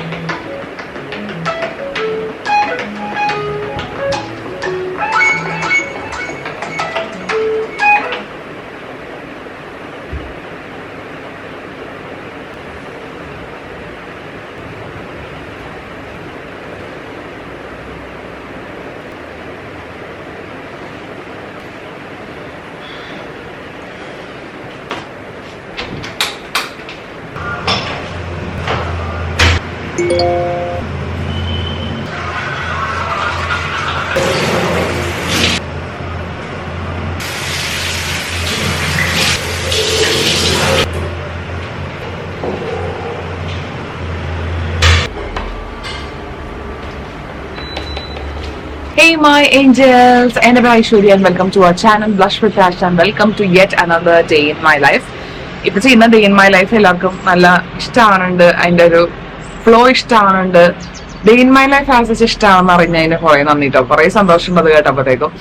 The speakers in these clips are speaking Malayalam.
Hey my angels, and Aishwarya and welcome to our channel Blush with Ash and welcome to yet another day in my life. ഇപ്പൊ ചെയ്യുന്ന ഡേ ഇൻ മൈ ലൈഫ് എല്ലാവർക്കും നല്ല ഇഷ്ടമാണുണ്ട്, അതിന്റെ ഒരു ഫ്ലോ ഇഷ്ടമാണുണ്ട്. Day in my life as ഇഷ്ടമാണെന്ന് അറിഞ്ഞതിന് കുറെ നന്ദിട്ടോ, കുറെ സന്തോഷം അത് കേട്ടപ്പോഴത്തേക്കും.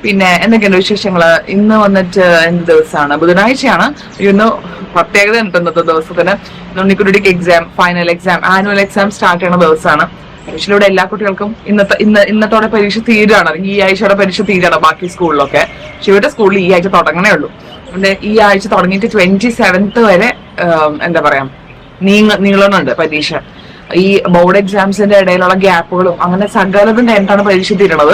പിന്നെ എന്തൊക്കെയുണ്ട് വിശേഷങ്ങള്? ഇന്ന് വന്നിട്ട് എന്ത് ദിവസമാണ്? ബുധനാഴ്ചയാണ്. ഇന്ന് പ്രത്യേകത ഉണ്ട് ഇന്നത്തെ ദിവസത്തിന്. ഉണ്ണിക്കുട്ടിക്ക് exam, final exam, annual exam start ചെയ്യുന്ന ദിവസമാണ്. പരീക്ഷയിലൂടെ എല്ലാ കുട്ടികൾക്കും ഇന്നത്തോടെ പരീക്ഷ തീരുകയാണ്, ഈ ആഴ്ചയോടെ പരീക്ഷ തീരുകയാണ് ബാക്കി സ്കൂളിലൊക്കെ. പക്ഷെ ഇവിടെ സ്കൂളിൽ ഈ ആഴ്ച തുടങ്ങണേ ഉള്ളൂ. ഈ ആഴ്ച തുടങ്ങിയിട്ട് 27th വരെ എന്താ പറയാ നീളണുണ്ട് പരീക്ഷ. ഈ ബോർഡ് എക്സാംസിന്റെ ഇടയിലുള്ള ഗ്യാപ്പുകളും അങ്ങനെ സകലതും കഴിഞ്ഞിട്ടാണ് പരീക്ഷ തീരണത്.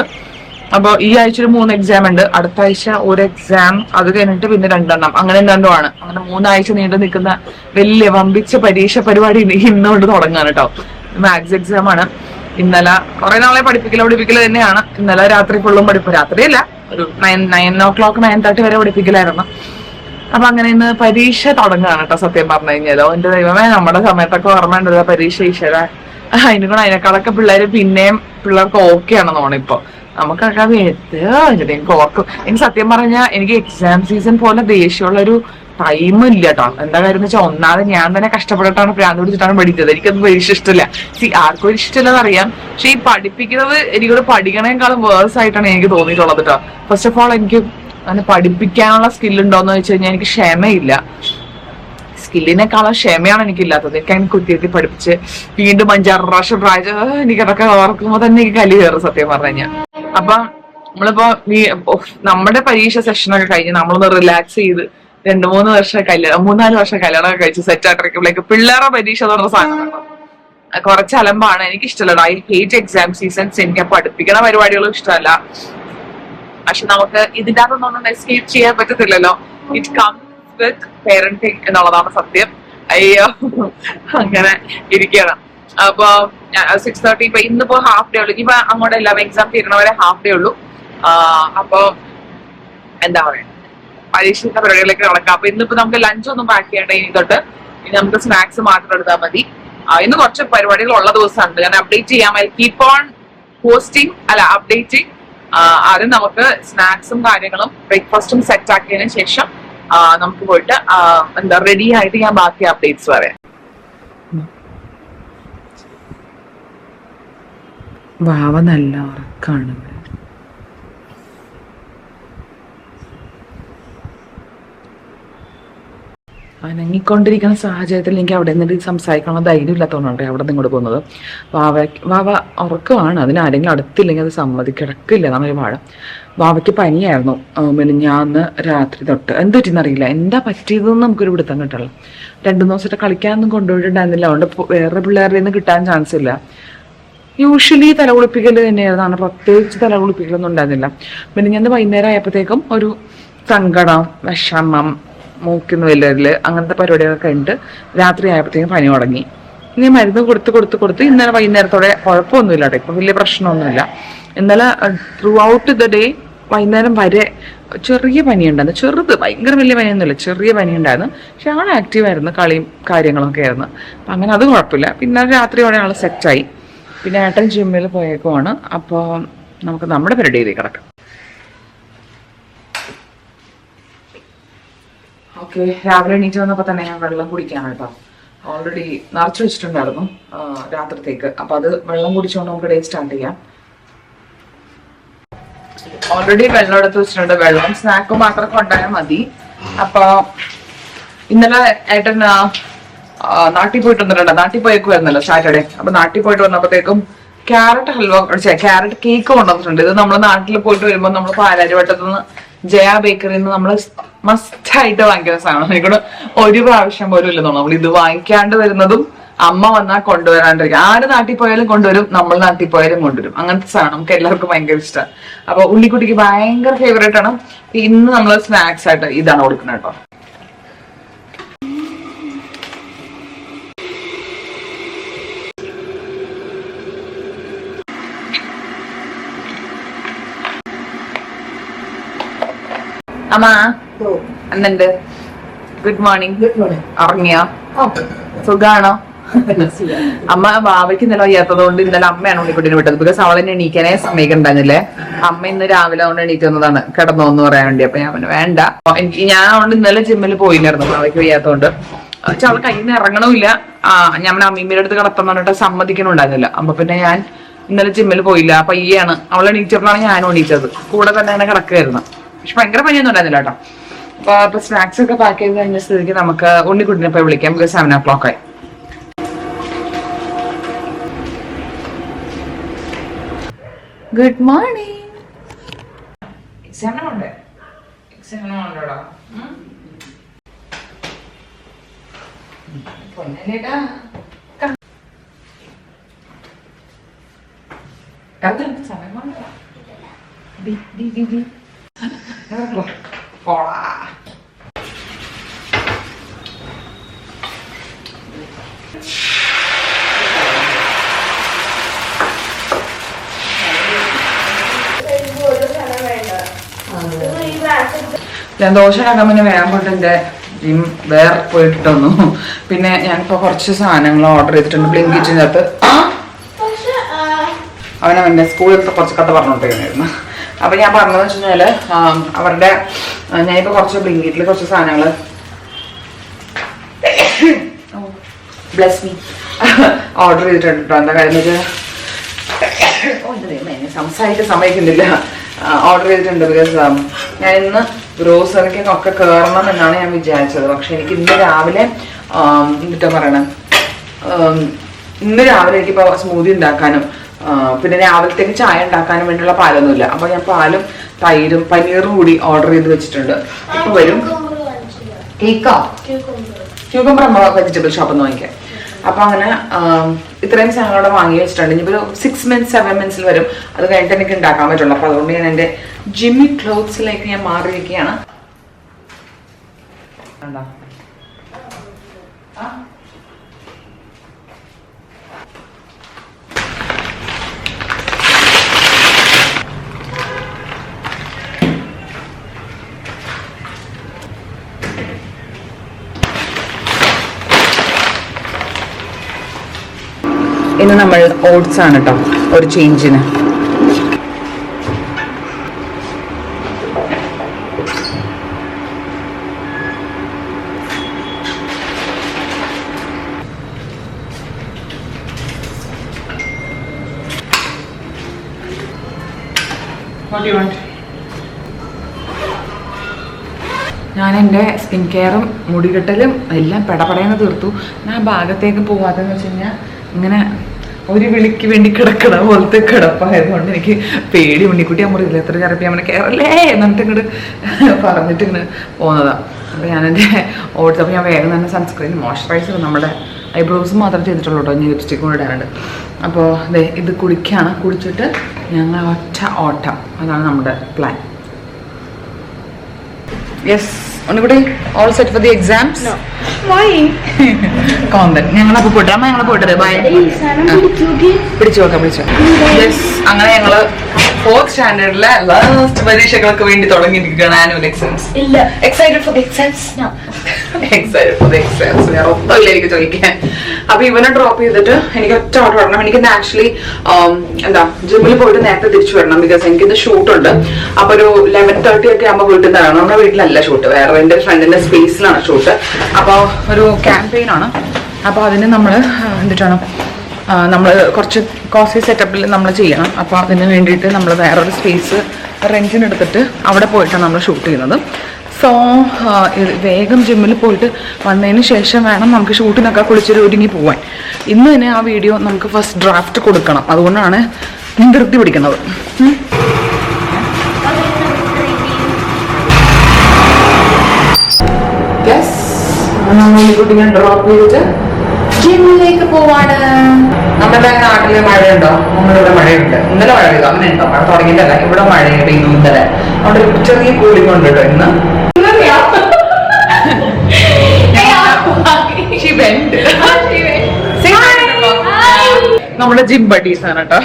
അപ്പൊ ഈ ആഴ്ച ഒരു 3 എക്സാം ഉണ്ട്, അടുത്ത ആഴ്ച ഒരു എക്സാം, അത് കഴിഞ്ഞിട്ട് പിന്നെ 2 എണ്ണം, അങ്ങനെ 2 ആണ്. അങ്ങനെ 3 ആഴ്ച നീണ്ടു നിൽക്കുന്ന വലിയ വമ്പിച്ച പരീക്ഷ പരിപാടി ഇന്നുകൊണ്ട് തുടങ്ങാണ് കേട്ടോ. മാത്സ് എക്സാം ആണ്. ഇന്നലെ കുറെ നാളെ പഠിപ്പിക്കൽ തന്നെയാണ്. ഇന്നലെ രാത്രി ഫുള്ളും രാത്രിയല്ല, ഒരു 9 o'clock 9:30 വരെ പഠിപ്പിക്കലായിരുന്നു. അപ്പൊ അങ്ങനെ ഇന്ന് പരീക്ഷ തുടങ്ങുകയാണ് കേട്ടോ. സത്യം പറഞ്ഞു കഴിഞ്ഞാലോ, എന്റെ ദൈവമേ, നമ്മുടെ സമയത്തൊക്കെ ഓർമ്മയുണ്ടല്ലോ പരീക്ഷ ഈശ്വര. അതിനേക്കാളൊക്കെ പിള്ളേർക്ക് ഓക്കെ ആണെന്ന് തോന്നുന്നു ഇപ്പൊ. നമുക്കൊക്കെ അത് എനിക്ക് ഓർക്കും. എനിക്ക് സത്യം പറഞ്ഞാൽ എനിക്ക് എക്സാം സീസൺ പോലെ ദേഷ്യമുള്ള ഒരു ടൈം ഇല്ല കേട്ടോ. എന്താ കാര്യം എന്ന് വെച്ചാൽ, ഒന്നാമത് ഞാൻ തന്നെ കഷ്ടപ്പെട്ടിട്ടാണ് പ്രാന്ത് പിടിച്ചിട്ടാണ് പഠിച്ചത്. എനിക്കത് പരീക്ഷ ഇഷ്ടമില്ല. ആർക്കും ഇഷ്ടമില്ലെന്ന് അറിയാം, പക്ഷെ ഈ പഠിപ്പിക്കുന്നത് എനിക്കൊരു പഠിക്കണേക്കാളും വേഴ്സ് ആയിട്ടാണ് എനിക്ക് തോന്നിയിട്ടുള്ളത് കേട്ടോ. ഫസ്റ്റ് ഓഫ് ഓൾ, എനിക്ക് അങ്ങനെ പഠിപ്പിക്കാനുള്ള സ്കില്ലുണ്ടോന്ന് വെച്ച് കഴിഞ്ഞാൽ എനിക്ക് ക്ഷമയില്ല. സ്കില്ലിനേക്കാളും ക്ഷമയാണ് എനിക്കില്ലാത്തത്. എനിക്ക് കുത്തിയിരുത്തി പഠിപ്പിച്ച് വീണ്ടും 5-6 പ്രാവശ്യം എനിക്കതൊക്കെ ഓർക്കുമ്പോ തന്നെ എനിക്ക് കലി കയറും സത്യം പറഞ്ഞു കഴിഞ്ഞാൽ. അപ്പൊ നമ്മളിപ്പോ നമ്മുടെ പരീക്ഷ സെഷനൊക്കെ കഴിഞ്ഞ് നമ്മളൊന്ന് റിലാക്സ് ചെയ്ത് 2-3 വർഷം കല്യാണം, 3-4 വർഷം കല്യാണമൊക്കെ കഴിച്ച് സെറ്റ് ആയിട്ടിരിക്കുമ്പോഴേക്ക് പിള്ളേരുടെ പരീക്ഷ എന്ന് പറഞ്ഞ സാധനം കുറച്ച് അലമ്പാണ്. എനിക്ക് ഇഷ്ടമല്ല. I hate exam seasons. എനിക്ക് പഠിപ്പിക്കുന്ന പരിപാടികളും ഇഷ്ടമല്ല. പക്ഷെ നമുക്ക് ഇതിന്റെ അകത്തൊന്നും എസ്കേപ്പ് ചെയ്യാൻ പറ്റത്തില്ലല്ലോ. ഇറ്റ് കംസ് വിത്ത് പേരന്റിങ് എന്നുള്ളതാണ് സത്യം. അയ്യോ, അങ്ങനെ ഇരിക്കണം. അപ്പൊ 6:30 ഇപ്പൊ ഇന്നിപ്പോ ഹാഫ് ഡേ ഉള്ളൂ. ഇപ്പൊ അങ്ങോട്ട് എല്ലാം എക്സാം തീരണവരെ ഹാഫ് ഡേ ഉള്ളൂ. അപ്പൊ എന്താ പറയാ, പരീക്ഷയുടെ പരിപാടികളിലേക്ക് നടക്കാം. അപ്പൊ ഇന്നിപ്പോ നമുക്ക് ലഞ്ച് ഒന്നും പാക്ക് ചെയ്യേണ്ട ഇനി തൊട്ട്. ഇനി നമുക്ക് സ്നാക്സ് മാത്രം എടുത്താൽ മതി. ഇന്ന് കുറച്ച് പരിപാടികൾ ഉള്ള ദിവസമുണ്ട്. ഞാൻ അപ്ഡേറ്റ് ചെയ്യാം. Keep on posting, updating. ആദ്യം നമുക്ക് സ്നാക്സും കാര്യങ്ങളും ബ്രേക്ക്ഫാസ്റ്റും സെറ്റ് ആക്കിയതിനു ശേഷം നമുക്ക് പോയിട്ട് റെഡി ആയിട്ട് ഞാൻ ബാക്കി അപ്ഡേറ്റ്സ് പറയാം. വാവ നല്ല ഉറക്കാണ്. അനങ്ങിക്കൊണ്ടിരിക്കുന്ന സാഹചര്യത്തിൽ എനിക്ക് അവിടെ നിന്നിട്ട് സംസാരിക്കാനുള്ള ധൈര്യം ഇല്ലാത്തതുകൊണ്ടാണ് അവിടെ നിന്ന് ഇങ്ങോട്ട് പോകുന്നത്. വാവ ഉറക്കമാണ്. അതിന് ആരെങ്കിലും അടുത്തില്ലെങ്കിൽ അത് കിടക്കില്ല എന്നാണ് ഒരു വാഴ. വാവയ്ക്ക് പനിയായിരുന്നു മെനിഞ്ഞാന്ന് രാത്രി തൊട്ട്. എന്ത് പറ്റിയെന്നറിയില്ല, എന്താ പറ്റിയതെന്ന് നമുക്കൊരു പിടുത്തം കിട്ടുള്ളൂ. 2 ദിവസമായിട്ട് കളിക്കാനൊന്നും കൊണ്ടുപോയിട്ടുണ്ടായിരുന്നില്ല. അതുകൊണ്ട് വേറെ പിള്ളേരുടെ നിന്ന് കിട്ടാൻ ചാൻസ് ഇല്ല. യൂഷ്വലി തലകുളിപ്പിക്കൽ തന്നെയായിരുന്നു, പ്രത്യേകിച്ച് തലകുളിപ്പിക്കലൊന്നും ഉണ്ടായിരുന്നില്ല. മെനിഞ്ഞാന്ന് വൈകുന്നേരം ആയപ്പോഴത്തേക്കും ഒരു സങ്കടം, വിഷമം, മൂക്കിന്ന് വലിയ അങ്ങനത്തെ പരിപാടികളൊക്കെ കഴിഞ്ഞിട്ട് രാത്രി ആയപ്പോഴത്തേക്കും പനി തുടങ്ങി. ഇനി മരുന്ന് കൊടുത്ത് ഇന്നലെ വൈകുന്നേരത്തോടെ കുഴപ്പമൊന്നുമില്ല കേട്ടോ. ഇപ്പം വലിയ പ്രശ്നമൊന്നുമില്ല. ഇന്നലെ ത്രൂ ഔട്ട് ദ ഡേ വൈകുന്നേരം വരെ ചെറിയ പനിയുണ്ടായിരുന്നു. ചെറുത്, ഭയങ്കര വലിയ പനിയൊന്നുമില്ല, ചെറിയ പനി ഉണ്ടായിരുന്നു. പക്ഷെ ആൾ ആക്റ്റീവായിരുന്നു, കളിയും കാര്യങ്ങളൊക്കെ ആയിരുന്നു. അപ്പം അങ്ങനെ അത് കുഴപ്പമില്ല. പിന്നെ രാത്രിയോടെ ആൾ സെറ്റായി. പിന്നെ ഏട്ടൻ ജിമ്മിൽ പോയേക്കുവാണ്. അപ്പോൾ നമുക്ക് നമ്മുടെ പരിപാടിയിലേക്ക് കിടക്കാം. ഓക്കെ, രാവിലെ എണീറ്റ് വന്നപ്പോൾ തന്നെ ഞാൻ വെള്ളം കുടിക്കാണ് കേട്ടോ. ഓൾറെഡി നിറച്ച് വെച്ചിട്ടുണ്ടായിരുന്നു രാത്രിത്തേക്ക്. അപ്പൊ അത് വെള്ളം കുടിച്ചുകൊണ്ട് നമുക്ക് ഡേ സ്റ്റാർട്ട് ചെയ്യാം. ഓൾറെഡി വെള്ളം എടുത്ത് വെച്ചിട്ടുണ്ട്. വെള്ളം സ്നാക്കും മാത്രം കൊണ്ടുപോയാൽ മതി. അപ്പൊ ഇന്നലെ ഏട്ടൻ നാട്ടിൽ പോയിട്ട് വന്നിട്ടുണ്ട്. നാട്ടിൽ പോയേക്കുവായിരുന്നല്ലോ സാറ്റർഡേ. അപ്പൊ നാട്ടിൽ പോയിട്ട് വന്നപ്പോഴത്തേക്കും ക്യാരറ്റ് ഹൽവ ക്യാരറ്റ് കേക്ക് കൊണ്ടുവന്നിട്ടുണ്ട്. ഇത് നമ്മൾ നാട്ടിൽ പോയിട്ട് വരുമ്പോൾ നമ്മൾ പാലാരിവട്ടത്തു നിന്ന് ജയ ബേക്കറിയിൽ നിന്ന് നമ്മൾ മസ്റ്റ് ആയിട്ട് വാങ്ങിക്കുന്ന സാധനം. എനിക്കൂടെ ഒരു പ്രാവശ്യം പോലും ഇല്ലെന്നോ നമ്മൾ ഇത് വാങ്ങിക്കാണ്ട് വരുന്നതും അമ്മ വന്നാൽ കൊണ്ടുവരാണ്ടിരിക്കും. ആര് നാട്ടിൽ പോയാലും കൊണ്ടുവരും, നമ്മൾ നാട്ടിൽ പോയാലും കൊണ്ടുവരും. അങ്ങനത്തെ സാധനം നമുക്ക് എല്ലാവർക്കും ഭയങ്കര ഇഷ്ടമാണ്. അപ്പൊ ഉണ്ണിക്കുട്ടിക്ക് ഭയങ്കര ഫേവറേറ്റ് ആണ്. ഇന്ന് നമ്മൾ സ്നാക്സ് ആയിട്ട് ഇതാണ് കൊടുക്കുന്നത് കേട്ടോ. അമ്മ എന്നുണ്ട്? Good morning. ഉറങ്ങിയോ? സുഖാണോ? അമ്മ ബാബയ്ക്ക് ഇന്നലെ വയ്യാത്തത് കൊണ്ട് ഇന്നലെ അമ്മയാണ് ഉണ്ണിക്കുട്ടിനെ വിട്ടത്. ബിക്കോസ് അവളെന്നെ എണീക്കാനേ സമയക്കുണ്ടായിരുന്നില്ലേ. അമ്മ ഇന്ന് രാവിലെ കൊണ്ട് എണീറ്റ് വന്നതാണ് കിടന്നോ എന്ന് പറയാൻ വേണ്ടി. അപ്പൊ ഞാൻ വേണ്ട, എനിക്ക് ഞാൻ അവിടെ ഇന്നലെ ജിമ്മിൽ പോയില്ലായിരുന്നു ബാബയ്ക്ക് വയ്യാത്തതുകൊണ്ട്. പക്ഷെ അവൾ കയ്യിൽ നിന്ന് ഇറങ്ങണമില്ല. ഞാൻ അമ്മീമ്മയുടെ അടുത്ത് കിടപ്പെന്ന് പറഞ്ഞിട്ട് സമ്മതിക്കണുണ്ടായിരുന്നില്ല. അപ്പൊ പിന്നെ ഞാൻ ഇന്നലെ ജിമ്മിൽ പോയില്ല. പയ്യാണ് അവൾ എണീച്ചപ്പോഴാണ് ഞാനും എണീറ്റത്. കൂടെ തന്നെ അങ്ങനെ കിടക്കുകയായിരുന്നു. പക്ഷെ ഭയങ്കര പനിയൊന്നും ഉണ്ടായിരുന്നില്ല കേട്ടോ. അപ്പൊ സ്നാക്സ് ഒക്കെ പാക്ക് ചെയ്ത് കഴിഞ്ഞ സ്ഥിതിക്ക് നമുക്ക് ഉണ്ണിക്കുട്ടിനെ പോയി വിളിക്കാം. ബിക്കോസ് 7 o'clock ആയി. Good morning. എക്സാമിന് പോണ്ടേ? എക്സാമിന് പോണ്ടോടാ. പൊന്നല്ലേട്ടാ സമയം കൊണ്ടോ പോളാ. ഞാൻ ദോശ ഉണ്ടാക്കാൻ പിന്നെ വേഗം കൊണ്ട് എൻ്റെ ജിം വേറെ പോയിട്ട് വന്നു. പിന്നെ ഞാനിപ്പോ കുറച്ച് സാധനങ്ങൾ ഓർഡർ ചെയ്തിട്ടുണ്ട് ബ്ലിങ്കിറ്റിനകത്ത്. അവനവൻ്റെ സ്കൂളിൽ കുറച്ച് കഥ പറഞ്ഞോണ്ടിരുന്നായിരുന്നു. അപ്പൊ ഞാൻ പറഞ്ഞതെന്ന് വെച്ച് കഴിഞ്ഞാല് അവരുടെ ഞാനിപ്പോ കുറച്ച് ബ്ലിങ്കിറ്റിൽ കുറച്ച് സാധനങ്ങള് ബ്ലെസ് മീ ഓർഡർ ചെയ്തിട്ടുണ്ട് കേട്ടോ. എന്താ കാര്യം വെച്ചാൽ സംസാരിക്കാൻ സമയക്കുന്നില്ല. ഓർഡർ ചെയ്തിട്ടുണ്ട്. ബിക്കോസ് ഞാൻ ഇന്ന് ഗ്രോസറിക്കൊക്കെ കയറണം എന്നാണ് ഞാൻ വിചാരിച്ചത്. പക്ഷെ എനിക്ക് ഇന്ന് രാവിലെ എന്നിട്ടാ പറയണേ, ഇന്ന് രാവിലെ എനിക്കിപ്പോ സ്മൂതി ഉണ്ടാക്കാനും പിന്നെ രാവിലത്തേക്ക് ചായ ഉണ്ടാക്കാനും വേണ്ടിയുള്ള പാലൊന്നുമില്ല. അപ്പൊ ഞാൻ പാലും തൈരും പനീറും കൂടി ഓർഡർ ചെയ്ത് വെച്ചിട്ടുണ്ട്. ഇപ്പൊ വരും. കേക്കോ? ക്യൂക്കമ്പർ അമ്മ വെജിറ്റബിൾ ഷോപ്പിൽ നിന്ന് വാങ്ങിക്കാം. അപ്പൊ അങ്ങനെ ഇത്രയും സാധനങ്ങളോടെ വാങ്ങി വെച്ചിട്ടുണ്ട്. ഇനിയിപ്പോ 6 months 7 months വരും. അത് കഴിഞ്ഞിട്ട് എനിക്ക് ഉണ്ടാക്കാൻ പറ്റുള്ളൂ. അപ്പൊ അതുകൊണ്ട് ഞാൻ എന്റെ ജിമ്മി ക്ലോത്ത്സിലേക്ക് ഞാൻ മാറിയിരിക്കുകയാണ്. ഇന്ന് നമ്മൾ ഓട്സ് ആണ് കേട്ടോ ഒരു ചേഞ്ചിന്. ഞാൻ എൻ്റെ സ്കിൻ കെയറും മുടികെട്ടലും എല്ലാം പെടപടയെന്ന് തീർത്തു. ഞാൻ ഭാഗത്തേക്ക് പോവാതെന്ന് വെച്ച് കഴിഞ്ഞാൽ ഇങ്ങനെ ഒരു വിളിക്ക് വേണ്ടി കിടക്കണ പോലത്തെ കിടപ്പായതുകൊണ്ട് എനിക്ക് പേടി. ഉണ്ണിക്കുട്ടി അമ്മറിയില്ല എത്ര ചിലപ്പി അമ്മനെ കയറല്ലേ എന്നിട്ട് ഇങ്ങോട്ട് പറഞ്ഞിട്ട് ഇങ്ങനെ പോകുന്നതാണ്. അപ്പോൾ ഞാനെൻ്റെ ഓട്സ് അപ്പോൾ ഞാൻ വേഗം തന്നെ സൺസ്ക്രീൻ മോയ്സ്ചറൈസർ നമ്മുടെ ഐബ്രോസ് മാത്രം ചെയ്തിട്ടുള്ളൂ കേട്ടോ. ഇനി ലിപ്സ്റ്റിക് കൂടെ ഇടാനുണ്ട്. അപ്പോൾ അതെ ഇത് കുടിക്കുകയാണ്. കുടിച്ചിട്ട് ഞങ്ങൾ ഒറ്റ ഓട്ടം. അതാണ് നമ്മുടെ പ്ലാൻ. യെസ് ഒന്നുകൂടി all set for the exams. കോന്തൻ ഞങ്ങളപ്പോ പോയിട്ട് അമ്മ ഞങ്ങളെ പോയിട്ടത് പിടിച്ചു നോക്കാം പിടിച്ചു. യെസ് അങ്ങനെ ഞങ്ങള് 4th സ്റ്റാൻഡേർഡിലെ ലാസ്റ്റ് പരീക്ഷകൾക്ക് വേണ്ടി തുടങ്ങിയിരിക്കുകയാണ്. Annual exams. Excited for the exams. Excited for the exams. ഞാൻ ഒന്നുമില്ല എനിക്ക് ചോദിക്കാൻ. അപ്പൊ ഇവനെ ഡ്രോപ്പ് ചെയ്തിട്ട് എനിക്ക് ഒറ്റ ഓർഡർ വരണം. എനിക്കിന്ന് ആക്ച്വലി എന്താ ജിമ്മിൽ പോയിട്ട് നേരത്തെ തിരിച്ചു വരണം. ബിക്കോസ് എനിക്കിന്ന് ഷൂട്ട് ഉണ്ട്. അപ്പൊ ഒരു 11:30 ഒക്കെ ആകുമ്പോൾ വീട്ടിൽ നിന്ന് വരണം. നമ്മുടെ വീട്ടിലല്ല ഷൂട്ട്, വേറെ എൻ്റെ ഫ്രണ്ടിന്റെ സ്പേസിലാണ് ഷൂട്ട്. അപ്പോൾ ഒരു ക്യാമ്പയിൻ ആണ്. അപ്പോൾ അതിന് നമ്മൾ എന്തിട്ടാണ് നമ്മൾ കുറച്ച് കോസ്റ്റ്ലി സെറ്റപ്പിൽ നമ്മൾ ചെയ്യണം. അപ്പോൾ അതിന് വേണ്ടിയിട്ട് നമ്മൾ വേറൊരു സ്പേസ് റെന്റിന് എടുത്തിട്ട് അവിടെ പോയിട്ടാണ് നമ്മൾ ഷൂട്ട് ചെയ്യുന്നത്. സോ വേഗം ജിമ്മിൽ പോയിട്ട് വന്നതിന് ശേഷം വേണം നമുക്ക് ഷൂട്ടിനൊക്കെ കുളിച്ചൊരു ഒരുങ്ങി പോവാൻ. ഇന്ന് തന്നെ ആ വീഡിയോ നമുക്ക് ഫസ്റ്റ് ഡ്രാഫ്റ്റ് കൊടുക്കണം. അതുകൊണ്ടാണ് ഞാൻ ധൃതി പിടിക്കുന്നത്. കുട്ടികൾ ഡ്രോപ്പ് ചെയ്തിട്ട് ജിമ്മിലേക്ക് പോവാണ്. നമ്മുടെ നാട്ടില് മഴയുണ്ടോ? നമ്മളിവിടെ മഴയുണ്ട്. ഇന്നലെ മഴ പെയ്തു. അങ്ങനെ ഉണ്ടോ? മഴ തുടങ്ങിയിട്ടല്ല, ഇവിടെ മഴ പെയ്തു ഇന്നലെ. അവിടെ ഒരു ചെറിയ കൂളിംഗ് ഉണ്ട് കേട്ടോ ഇന്ന്. നമ്മുടെ ജിം ബഡീസ് ആണ് കേട്ടോ.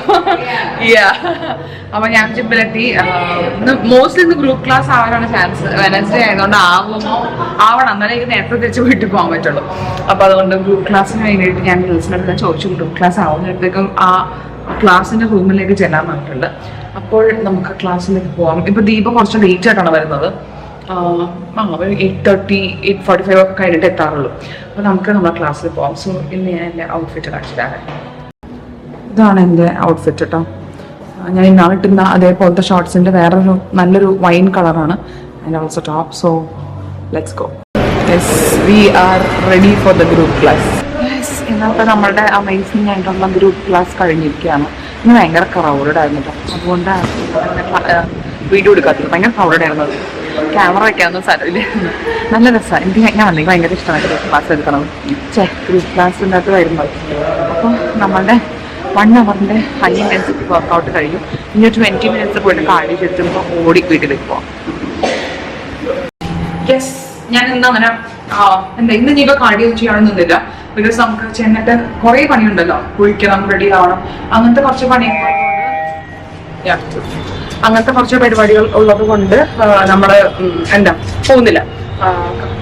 അപ്പൊ ഞാൻ ജിമ്മിലെത്തി. മോസ്റ്റ്ലി ഇന്ന് ഗ്രൂപ്പ് ക്ലാസ് ആവാനാണ് ചാൻസ്. വെനസ്ഡേ ആയതുകൊണ്ട് ആവണം, എന്നാലേ എനിക്ക് നേരത്തെ തിരിച്ച് വീട്ടിൽ പോകാൻ പറ്റുള്ളൂ. അപ്പൊ അതുകൊണ്ട് ഗ്രൂപ്പ് ക്ലാസ്സിന് വേണ്ടിയിട്ട് ഞാൻ ഗേൾസിനടുത്ത് ചോദിച്ചു ഗ്രൂപ്പ് ക്ലാസ് ആവുന്നിടത്തേക്കും ആ ക്ലാസ്സിന്റെ റൂമിലേക്ക് ചെല്ലാൻ പറഞ്ഞിട്ടുണ്ട്. അപ്പോൾ നമുക്ക് ക്ലാസ്സിലേക്ക് പോവാം. ഇപ്പൊ ദീപ കുറച്ച് ലേറ്റ് ആയിട്ടാണ് വരുന്നത്. 8:30, 8:45 ഒക്കെ കഴിഞ്ഞിട്ട് എത്താറുള്ളൂ. അപ്പൊ നമുക്ക് നമ്മുടെ ക്ലാസ്സിൽ പോവാം. സോ ഇന്ന് ഞാൻ എൻ്റെ ഔട്ട്ഫിറ്റ് കാണിച്ചിട്ടാണ്. ഇതാണ് എൻ്റെ ഔട്ട്ഫിറ്റ് കേട്ടോ. ഞാൻ ഇന്നാൾ ഇട്ടുന്ന അതേപോലത്തെ ഷോർട്സിൻ്റെ വേറൊരു നല്ലൊരു വൈൻ കളറാണ് and also top. So let's go. Yes, we are ready for the group class. Yes, ഇന്നത്തെ നമ്മളുടെ അമേസിംഗ് ആയിട്ടുള്ള ഗ്രൂപ്പ് ക്ലാസ് കഴിഞ്ഞിരിക്കുകയാണ്. ഇന്ന് ഭയങ്കര ക്രൗഡഡ് ആയിരുന്നു കേട്ടോ. അതുകൊണ്ടാണ് വീഡിയോ എടുക്കാത്തത്. ഭയങ്കര ക്രൗഡഡ് ആയിരുന്നു. ക്യാമറ വയ്ക്കാവുന്ന സ്ഥലമില്ല. നല്ല രസമാണ്. ഞാൻ വന്നെങ്കിൽ ഭയങ്കര ഇഷ്ടമാണ് ഗ്രൂപ്പ് ക്ലാസ് എടുക്കണം. ഗ്രൂപ്പ് ക്ലാസ്സിൻ്റെ അകത്ത് വരുമ്പോൾ അപ്പോൾ നമ്മളുടെ 1 അവറിൻ്റെ ഹൈ ഇൻറ്റൻസിറ്റി വർക്കൗട്ട് കഴിയും. ഇനി 20 മിനിറ്റ്സ് പോയിട്ട് കാർഡിയോ ചെയ്തിട്ടുമ്പോൾ ഓടി വീട്ടിലേക്ക് പോവാം. യെസ്, ഞാൻ ഇന്ന് അങ്ങനെ ഇന്ന് ഇനിയിപ്പോൾ കാർഡിയോ ചെയ്യാനൊന്നുമില്ല. ബിക്കോസ് നമുക്ക് ചെന്നിട്ട് കുറേ പണിയുണ്ടല്ലോ. കുളിക്കണം, റെഡി ആവണം, അങ്ങനത്തെ കുറച്ച് പരിപാടികൾ ഉള്ളത് കൊണ്ട് നമ്മൾ പോകുന്നില്ല.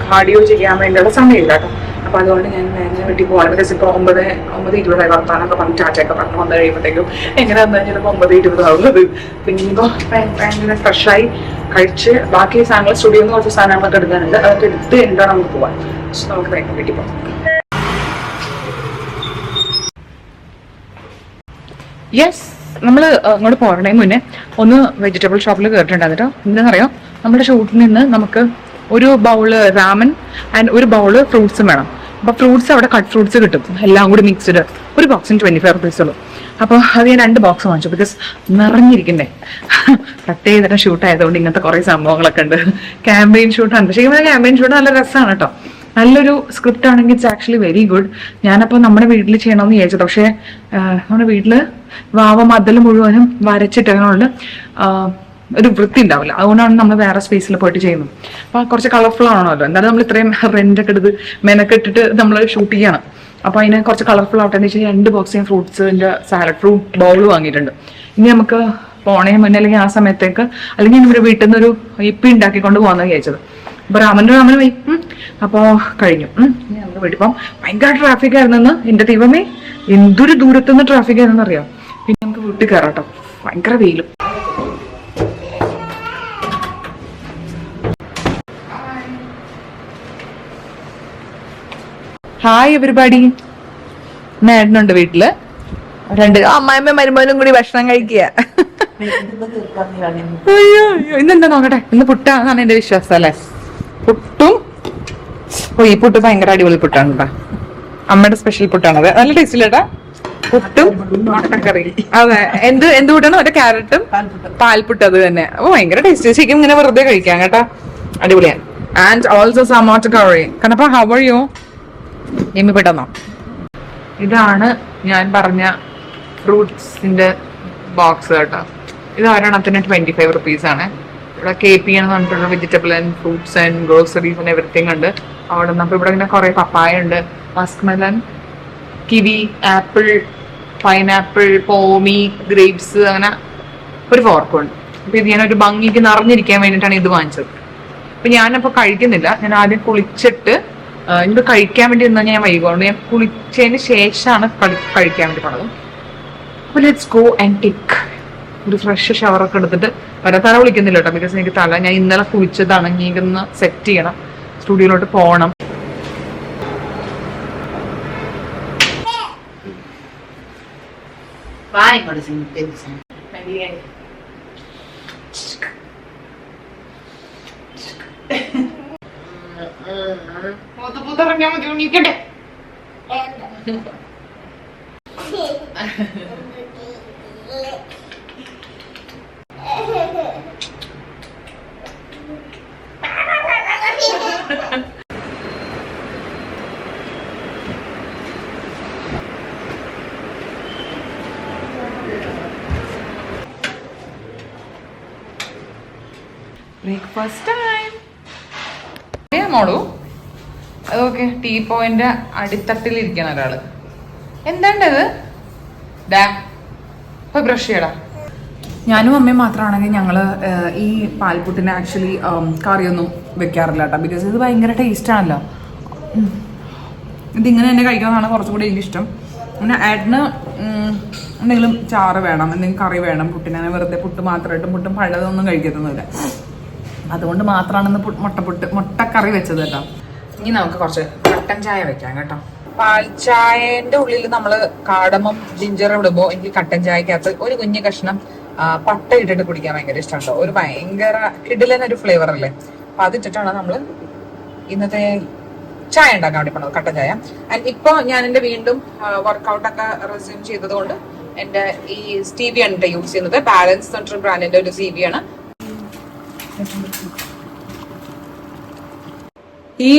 കാർഡിയോ ചെയ്യാൻ വേണ്ടിയുള്ള സമയമില്ല കേട്ടോ. അപ്പൊ അതുകൊണ്ട് ഞാൻ നേരെ വീട്ടിൽ പോകാൻ. ബിക്കോസ് ഇപ്പോൾ 9:20 വർത്താനൊക്കെ പറഞ്ഞ് ചാച്ചയൊക്കെ പറഞ്ഞു വന്നു കഴിയുമ്പോഴത്തേക്കും എങ്ങനെ വന്നു കഴിഞ്ഞാൽ 9:20 ആവുന്നത്. പിന്നെ ഇപ്പോൾ ഭയങ്കര ഫ്രഷായി കഴിച്ച് ബാക്കി സാധനങ്ങൾ സ്റ്റുഡിയോയിൽ നിന്ന് കുറച്ച് സാധനങ്ങളൊക്കെ എടുക്കാനുണ്ട്. അതൊക്കെ എടുത്ത് കഴിഞ്ഞിട്ടാണ് നമുക്ക് പോകാൻ. സോ നമുക്ക് വേഗം വീട്ടിൽ പോകാം. യെസ്, നമ്മൾ അങ്ങോട്ട് പോകണേ മുന്നേ ഒന്ന് വെജിറ്റബിൾ ഷോപ്പിൽ കയറിയിട്ടുണ്ടായിരുന്നു കേട്ടോ. എന്താണെന്നറിയോ, നമ്മുടെ ഷൂട്ടിൽ നിന്ന് നമുക്ക് ഒരു ബൗള് റാമൻ ആൻഡ് ഒരു ബൗള് ഫ്രൂട്ട്സും വേണം. അപ്പോൾ ഫ്രൂട്ട്സ് അവിടെ കട്ട് ഫ്രൂട്ട്സ് കിട്ടും, എല്ലാം കൂടി മിക്സ്ഡ്. ഒരു ബോക്സിന് 25 rupees ഉള്ളൂ. അപ്പോൾ അത് ഞാൻ 2 ബോക്സ് വാങ്ങിച്ചു. ബിക്കോസ് നിറഞ്ഞിരിക്കണ്ടേ. കട്ട് ചെയ്തിട്ട് ഷൂട്ട് ആയതുകൊണ്ട് ഇങ്ങനത്തെ കുറേ സംഭവങ്ങളൊക്കെ ഉണ്ട്. ക്യാമ്പയിൻ ഷൂട്ടാണ്. ശരിക്കും ക്യാമ്പയിൻ ഷൂട്ട് നല്ല രസമാണ് കേട്ടോ. നല്ലൊരു സ്ക്രിപ്റ്റ് ആണെങ്കിൽ ഇറ്റ്സ് ആക്ച്വലി വെരി ഗുഡ്. ഞാനപ്പോൾ നമ്മുടെ വീട്ടിൽ ചെയ്യണമെന്ന് വിചാരിച്ചത്. പക്ഷേ നമ്മുടെ വീട്ടിൽ വാവ മതിൽ മുഴുവനും വരച്ചിട്ടതുകൊണ്ട് ഒരു വൃത്തി ഉണ്ടാവില്ല. അതുകൊണ്ടാണ് നമ്മൾ വേറെ സ്പേസിൽ പോയിട്ട് ചെയ്യുന്നത്. അപ്പോൾ കുറച്ച് കളർഫുൾ ആണല്ലോ. എന്തായാലും നമ്മൾ ഇത്രയും റെൻ്റൊക്കെ എടുത്ത് മെനക്കെട്ടിട്ട് നമ്മൾ ഷൂട്ട് ചെയ്യണം. അപ്പോൾ അതിന് കുറച്ച് കളർഫുൾ ആവട്ടെ എന്ന് വെച്ചാൽ 2 ബോക്സ് ഞാൻ ഫ്രൂട്ട്സിൻ്റെ സാലഡ് ഫ്രൂട്ട് ബൗൾ വാങ്ങിയിട്ടുണ്ട്. ഇനി നമുക്ക് പോണേ മുന്നേ അല്ലെങ്കിൽ ആ സമയത്തേക്ക് അല്ലെങ്കിൽ നമ്മുടെ വീട്ടിൽ നിന്നൊരു ഇപ്പി ഉണ്ടാക്കിക്കൊണ്ട് പോകാമെന്ന് വിചാരിച്ചത്. അപ്പോൾ രാമന് പോയി. അപ്പോൾ കഴിഞ്ഞു. ഇനി നമുക്ക് വീട്ടിൽ പോകാം. ഭയങ്കര ട്രാഫിക് ആയിരുന്നെന്ന്. എൻ്റെ ദൈവമേ, എന്തൊരു ദൂരത്തുനിന്ന് ട്രാഫിക് ആയിരുന്നെന്ന് അറിയാം. പിന്നെ നമുക്ക് വീട്ടിൽ കയറാട്ടോ. ഭയങ്കര വെയിലും. Hi everybody. നേടുന്നുണ്ട് വീട്ടില് 2 അമ്മായിമ്മ മരുമോനും കൂടി ഭക്ഷണം കഴിക്കുക. അയ്യോ ഇന്നെന്താ നോക്കട്ടെ. ഇന്ന് പുട്ടാന്നാണ് എന്റെ വിശ്വാസം അല്ലേ. പുട്ടും ഈ പുട്ട് ഭയങ്കര അടിപൊളി പുട്ടാണ് കേട്ടാ. അമ്മയുടെ സ്പെഷ്യൽ പുട്ടാണത്. നല്ല ടേസ്റ്റ് ഇല്ലേട്ടാ. പുട്ടും മുട്ടക്കറി. അതെ, എന്ത് പുട്ടാണ്? മറ്റേ ക്യാരറ്റും പാൽപുട്ട്. അത് തന്നെ. അപ്പൊ ഭയങ്കര ടേസ്റ്റ്. ശരിക്കും ഇങ്ങനെ വെറുതെ കഴിക്കാം കേട്ടാ. അടിപൊളിയാണ്. ആൻഡ് ഓൾസോ സമോട്ട കറി. കണ്ടപ്പോ ഹൗ ആർ യു? നിമ്മി പെട്ടെന്നോ. ഇതാണ് ഞാൻ പറഞ്ഞ ഫ്രൂട്ട്സിന്റെ ബോക്സ് കേട്ടോ. ഇത് ഒരെണ്ണത്തിന് 25 rupees ആണ്. ഇവിടെ KP എന്ന് പറഞ്ഞിട്ടുള്ള vegetable and fruits and groceries and everything ഉണ്ട്. അവിടെ നിന്ന് അപ്പോൾ ഇവിടെ ഇങ്ങനെ കുറേ പപ്പായ ഉണ്ട്, musk melon, kiwi, apple, pineapple, പോമി, ഗ്രേപ്സ്, അങ്ങനെ ഒരു ഫോർക്കുണ്ട്. അപ്പൊ ഇത് ഞാനൊരു ഭംഗിക്ക് നിറഞ്ഞിരിക്കാൻ വേണ്ടിയിട്ടാണ് ഇത് വാങ്ങിച്ചത്. അപ്പൊ ഞാനപ്പോൾ കഴിക്കുന്നില്ല. ഞാൻ ആദ്യം കുളിച്ചിട്ട് ഇത് കഴിക്കാൻ വേണ്ടി നിന്നാൽ ഞാൻ വൈകുകൊണ്ട് ഞാൻ കുളിച്ചതിന് ശേഷമാണ് കഴിക്കാൻ വേണ്ടി പറഞ്ഞത്. അപ്പോൾ ലെറ്റ്സ് ഗോ ആൻഡ് ടേക്ക് ഒരു ഫ്രഷ് ഷവറൊക്കെ എടുത്തിട്ട് തല വിളിക്കുന്നില്ല കേട്ടോ. ബിക്കോസ് എനിക്ക് തല ഞാൻ ഇന്നലെ കുളിച്ചതാണ്. എനിക്കൊന്ന് സെറ്റ് ചെയ്യണം, സ്റ്റുഡിയോയിലോട്ട് പോകണം. പൂത്തിറങ്ങിയാ മതി, ഉണ്ണിക്കട്ടെ. Breakfast time മോളൂ. അതൊക്കെ ടീ പോയിന്റ് അടിത്തട്ടിലിരിക്കണ ഒരാള്. എന്താണ്ടത് ബ്രഷ് ചെയ്യടാ. ഞാനും അമ്മയും മാത്രമാണെങ്കിൽ ഞങ്ങള് ഈ പാൽപുട്ടിന് ആക്ച്വലി കറിയൊന്നും വെക്കാറില്ല കേട്ടോ. ബിക്കോസ് ഇത് ഭയങ്കര ടേസ്റ്റ് ആണല്ലോ. ഇതിങ്ങനെ തന്നെ കഴിക്കാനാണ് കുറച്ചും കൂടി എനിക്കിഷ്ടം. പിന്നെ ഏട്ടന് എന്തെങ്കിലും ചാറ് വേണം, എന്തെങ്കിലും കറി വേണം പുട്ടിനെ. വെറുതെ പുട്ട് മാത്രമായിട്ടും പുട്ടും പഴതൊന്നും കഴിക്കത്തൊന്നുമില്ല. അതുകൊണ്ട് മാത്രമാണ് മുട്ടക്കറി വെച്ചത് കേട്ടോ. ഇനി നമുക്ക് കുറച്ച് കട്ടൻ ചായ വെക്കാം കേട്ടോ. പാൽ ചായന്റെ ഉള്ളിൽ നമ്മള് കാടമും ജിഞ്ചറും ഇടുമ്പോ എനിക്ക് കട്ടൻ ചായക്കകത്ത് ഒരു കുഞ്ഞു കഷ്ണം പട്ട ഇട്ടിട്ട് കുടിക്കാൻ ഭയങ്കര ഇഷ്ടമുണ്ടോ. ഒരു ഭയങ്കര കിടിലനൊരു ഫ്ലേവർ അല്ലേ. അപ്പൊ അതിട്ടിട്ടാണ് നമ്മള് ഇന്നത്തെ ചായ ഉണ്ടാക്കാൻ വേണ്ടി പോണത്, കട്ടൻ ചായ. ആൻഡ് ഇപ്പൊ ഞാൻ എന്റെ വീണ്ടും വർക്കൗട്ടൊക്കെ റെസ്യൂം ചെയ്തത് കൊണ്ട് എന്റെ ഈ സ്റ്റീവിയാണ് യൂസ് ചെയ്യുന്നത്. ബാലൻസ് സെൻട്രൽ ബ്രാൻഡിന്റെ ഒരു സ്റ്റീവിയാണ്. ഈ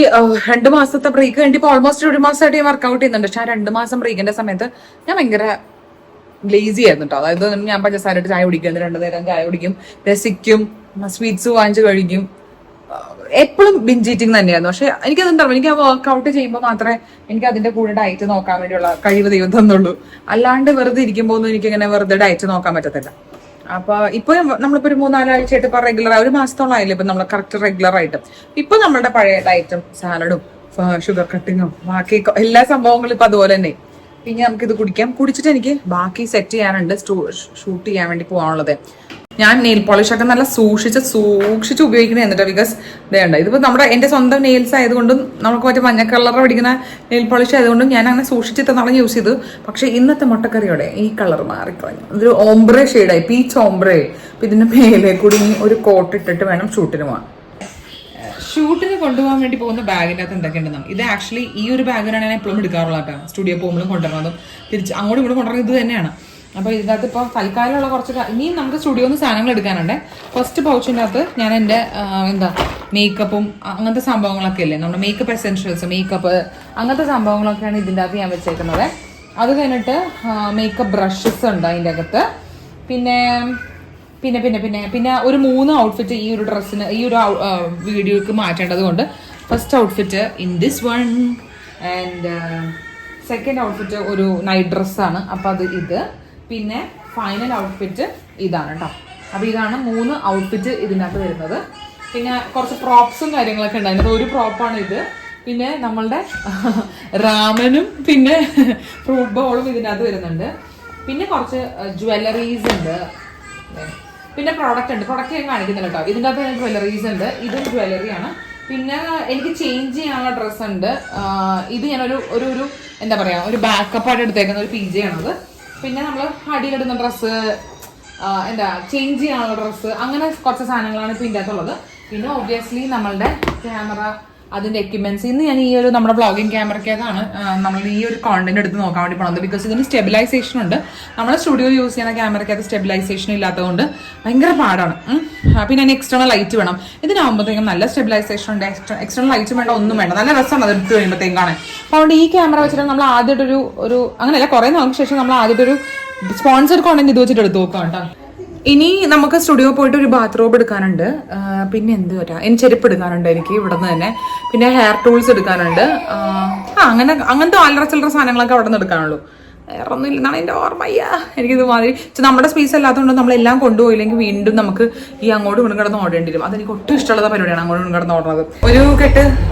2 മാസത്തെ ബ്രേക്ക് കഴിഞ്ഞിപ്പോ ഓൾമോസ്റ്റ് 1 മാസമായിട്ട് ഞാൻ വർക്കൗട്ട് ചെയ്യുന്നുണ്ട്. പക്ഷെ ആ 2 മാസം ബ്രേക്കിന്റെ സമയത്ത് ഞാൻ ഭയങ്കര ലേസി ആയിരുന്നു കേട്ടോ. അതായത് ഞാൻ പഞ്ചസാരയിട്ട് ചായ കുടിക്കും, 2 നേരം ചായ കുടിക്കും, രസിക്കും, സ്വീറ്റ്സ് വാങ്ങിച്ച് കഴിക്കും. എപ്പോഴും ബിഞ്ച് ഈറ്റിംഗ് തന്നെയായിരുന്നു. പക്ഷെ എനിക്കതുണ്ടാവും, എനിക്ക് ആ വർക്കൗട്ട് ചെയ്യുമ്പോൾ മാത്രമേ എനിക്ക് അതിന്റെ കൂടെ ഡയറ്റ് നോക്കാൻ വേണ്ടിയുള്ള കഴിവ് ദൈവം തന്നുള്ളൂ. അല്ലാണ്ട് വെറുതെ ഇരിക്കുമ്പോൾ ഒന്നും എനിക്ക് ഇങ്ങനെ വെറുതെ ഡയറ്റ് നോക്കാൻ പറ്റത്തില്ല. അപ്പൊ ഇപ്പൊ നമ്മളിപ്പോ ഒരു 3-4 ആഴ്ചയായിട്ട് ഇപ്പൊ റെഗുലർ 1 മാസത്തോളം ആയില്ലേ ഇപ്പൊ നമ്മൾ കറക്റ്റ് റെഗുലർ ആയിട്ട്. ഇപ്പൊ നമ്മുടെ പഴയ ഡയറ്റും സാലഡും ഷുഗർ കട്ടിങ്ങും ബാക്കി എല്ലാ സംഭവങ്ങളും ഇപ്പൊ അതുപോലെ തന്നെ. പിന്നെ നമുക്കിത് കുടിക്കാം. കുടിച്ചിട്ട് എനിക്ക് ബാക്കി സെറ്റ് ചെയ്യാനുണ്ട്, ഷൂട്ട് ചെയ്യാൻ വേണ്ടി പോകാനുള്ളത്. ഞാൻ നെയിൽ പോളിഷ് ഒക്കെ നല്ല സൂക്ഷിച്ച് ഉപയോഗിക്കണേ എന്നിട്ട്. ബിക്കോസ് ഇതേണ്ട ഇതിപ്പോ എന്റെ സ്വന്തം നെയിൽസ് ആയതുകൊണ്ടും നമുക്ക് മറ്റേ മഞ്ഞ കളർ പിടിക്കുന്ന നെയിൽ പോളിഷ് ആയതുകൊണ്ടും ഞാൻ അങ്ങനെ സൂക്ഷിച്ചിട്ട് നാളെ യൂസ് ചെയ്തു. പക്ഷെ ഇന്നത്തെ മുട്ടക്കറിയോടെ ഈ കളർ മാറിക്കളഞ്ഞു. ഇതൊരു ഓംബ്രേ ഷെയ്ഡായി, പീച്ച് ഓംബ്രേ. അപ്പൊ ഇതിന്റെ മേലെ കൂടി ഒരു കോട്ട് ഇട്ടിട്ട് വേണം ഷൂട്ടിന് പോകാൻ. ഷൂട്ടിന് കൊണ്ടുപോകാൻ വേണ്ടി പോകുന്ന ബാഗിൻ്റെ അകത്ത് എന്തൊക്കെയുണ്ടെന്നാണ്. ഇത് ആക്ച്വലി ഈ ഒരു ബാഗിനാണ് ഞാൻ എപ്പോഴും എടുക്കാറുള്ളത് കേട്ടോ. സ്റ്റുഡിയോ പോകുമ്പോഴും കൊണ്ടുവരുന്നതും തിരിച്ച് അങ്ങോട്ടും ഇങ്ങോട്ടും കൊണ്ടുവരുന്നത് ഇത് തന്നെയാണ്. അപ്പൊ ഇതിനകത്ത് ഇപ്പൊ തൽക്കാലമുള്ള കുറച്ച് ഇനിയും നമുക്ക് സ്റ്റുഡിയോയിൽ നിന്ന് സാധനങ്ങൾ എടുക്കാനുണ്ട്. ഫസ്റ്റ് പൗച്ചിൻ്റെ അകത്ത് ഞാൻ എൻ്റെ മേക്കപ്പും അങ്ങനത്തെ സംഭവങ്ങളൊക്കെ ഇല്ലേ, നമ്മുടെ മേക്കപ്പ് എസെൻഷ്യൽസ്, മേക്കപ്പ് അങ്ങനത്തെ സംഭവങ്ങളൊക്കെയാണ് ഇതിൻ്റെ അകത്ത് ഞാൻ വെച്ചേക്കുന്നത്. അത് കഴിഞ്ഞിട്ട് മേക്കപ്പ് ബ്രഷസ് ഉണ്ട് അതിൻ്റെ അകത്ത്. പിന്നെ പിന്നെ പിന്നെ പിന്നെ പിന്നെ ഒരു 3 ഔട്ട്ഫിറ്റ് ഈ ഒരു ഡ്രസ്സിന് ഈ ഒരു വീഡിയോക്ക് മാറ്റേണ്ടത് കൊണ്ട് first outfit in this one and second outfit ഒരു നൈറ്റ് ഡ്രസ്സാണ്. അപ്പം അത് ഇത്. പിന്നെ ഫൈനൽ ഔട്ട്ഫിറ്റ് ഇതാണ് കേട്ടോ. അപ്പോൾ ഇതാണ് 3 ഔട്ട്ഫിറ്റ് ഇതിനകത്ത് വരുന്നത്. പിന്നെ കുറച്ച് പ്രോപ്സും കാര്യങ്ങളൊക്കെ ഉണ്ട്. അതിനകത്ത് ഒരു പ്രോപ്പാണ് ഇത്. പിന്നെ നമ്മളുടെ റാമനും പിന്നെ ഫ്രൂട്ട് ബോളും ഇതിനകത്ത് വരുന്നുണ്ട്. പിന്നെ കുറച്ച് ജ്വല്ലറീസ് ഉണ്ട്. പിന്നെ പ്രോഡക്റ്റ് ഉണ്ട്. പ്രോഡക്റ്റ് ഞാൻ കാണിക്കുന്നില്ല കേട്ടോ. ഇതിൻ്റെ അകത്ത് ജ്വല്ലറീസ് ഉണ്ട്. ഇതും ജ്വല്ലറിയാണ്. പിന്നെ എനിക്ക് ചേഞ്ച് ചെയ്യാനുള്ള ഡ്രസ്സ് ഉണ്ട്. ഇത് ഞാനൊരു ഒരു ഒരു എന്താ പറയുക, ഒരു ബാക്കപ്പായിട്ട് എടുത്തേക്കുന്ന ഒരു PJ ആണത്. പിന്നെ നമ്മൾ അടിയിലിടുന്ന ഡ്രസ്സ്, എന്താ ചേഞ്ച് ചെയ്യാനുള്ള ഡ്രസ്സ്, അങ്ങനെ കുറച്ച് സാധനങ്ങളാണ് ഇപ്പോൾ ഇതിൻ്റെ അകത്തുള്ളത്. പിന്നെ ഒബ്വിയസ്ലി നമ്മളുടെ ക്യാമറ, അതിന്റെ എക്യുപ്മെന്റ്സ്. ഇന്ന് ഞാൻ ഈ ഒരു നമ്മുടെ വ്ളോഗിങ് ക്യാമറയ്ക്കകത്താണ് നമ്മൾ ഈ ഒരു കോണ്ടന്റ് എടുത്ത് നോക്കാൻ വേണ്ടി പോണത്. ബിക്കോസ് ഇതിന് സ്റ്റെബിലൈസേഷൻ ഉണ്ട്. നമ്മുടെ സ്റ്റുഡിയോ യൂസ് ചെയ്യുന്ന ക്യാമറയ്ക്കകത്ത് സ്റ്റെബിലൈസേഷൻ ഇല്ലാത്തതുകൊണ്ട് ഭയങ്കര പാടാണ്. പിന്നെ അതിന് എക്സ്റ്റേണൽ ലൈറ്റ് വേണം. ഇതിനാകുമ്പോഴത്തേക്കും നല്ല സ്റ്റെബിലൈസേഷൻ ഉണ്ട്. എക്സ്റ്റേണൽ ലൈറ്റ് വേണ്ട, ഒന്നും വേണ്ട. നല്ല രസമാണ് അത് എടുത്ത് കഴിയുമ്പോഴത്തേക്കും കാണാൻ. അപ്പോൾ അതുകൊണ്ട് ഈ ക്യാമറ വെച്ചിട്ട് നമ്മൾ ആദ്യമായിട്ടൊരു അങ്ങനെയല്ല, കുറേ നാൾക്ക് ശേഷം നമ്മൾ ആദ്യമായിട്ടൊരു സ്പോൺസർഡ് കോണ്ടന്റ് ഇത് വെച്ചിട്ട് എടുത്ത് നോക്കാം കേട്ടോ. ഇനി നമുക്ക് സ്റ്റുഡിയോ പോയിട്ട് ഒരു ബാത്റൂം എടുക്കാനുണ്ട്. പിന്നെ എന്ത് പറ്റാ, എനിക്ക് ചെരുപ്പ് എടുക്കാനുണ്ട് എനിക്ക് ഇവിടെ നിന്ന് തന്നെ. പിന്നെ ഹെയർ ടൂൾസ് എടുക്കാനുണ്ട്. അങ്ങനത്തെ അല്ലറ ചില്ലറ സാധനങ്ങളൊക്കെ അവിടെ നിന്ന് എടുക്കാനുള്ളൂ. വേറെ ഒന്നും ഇല്ലെന്നാണ് എൻ്റെ ഓർമ്മയ്യ. എനിക്കിത് മാതിരി നമ്മുടെ സ്പേസ് അല്ലാത്തതുകൊണ്ട് നമ്മളെല്ലാം കൊണ്ടുപോയില്ലെങ്കിൽ വീണ്ടും നമുക്ക് ഈ അങ്ങോട്ടും ഇങ്ങോട്ടും കിടന്ന് ഓടേണ്ടി വരും. അതെനിക്ക് ഒട്ടും ഇഷ്ടമുള്ള പരിപാടിയാണ് അങ്ങോട്ടും ഇങ്ങോട്ടും കിടന്ന് ഓടുന്നത്.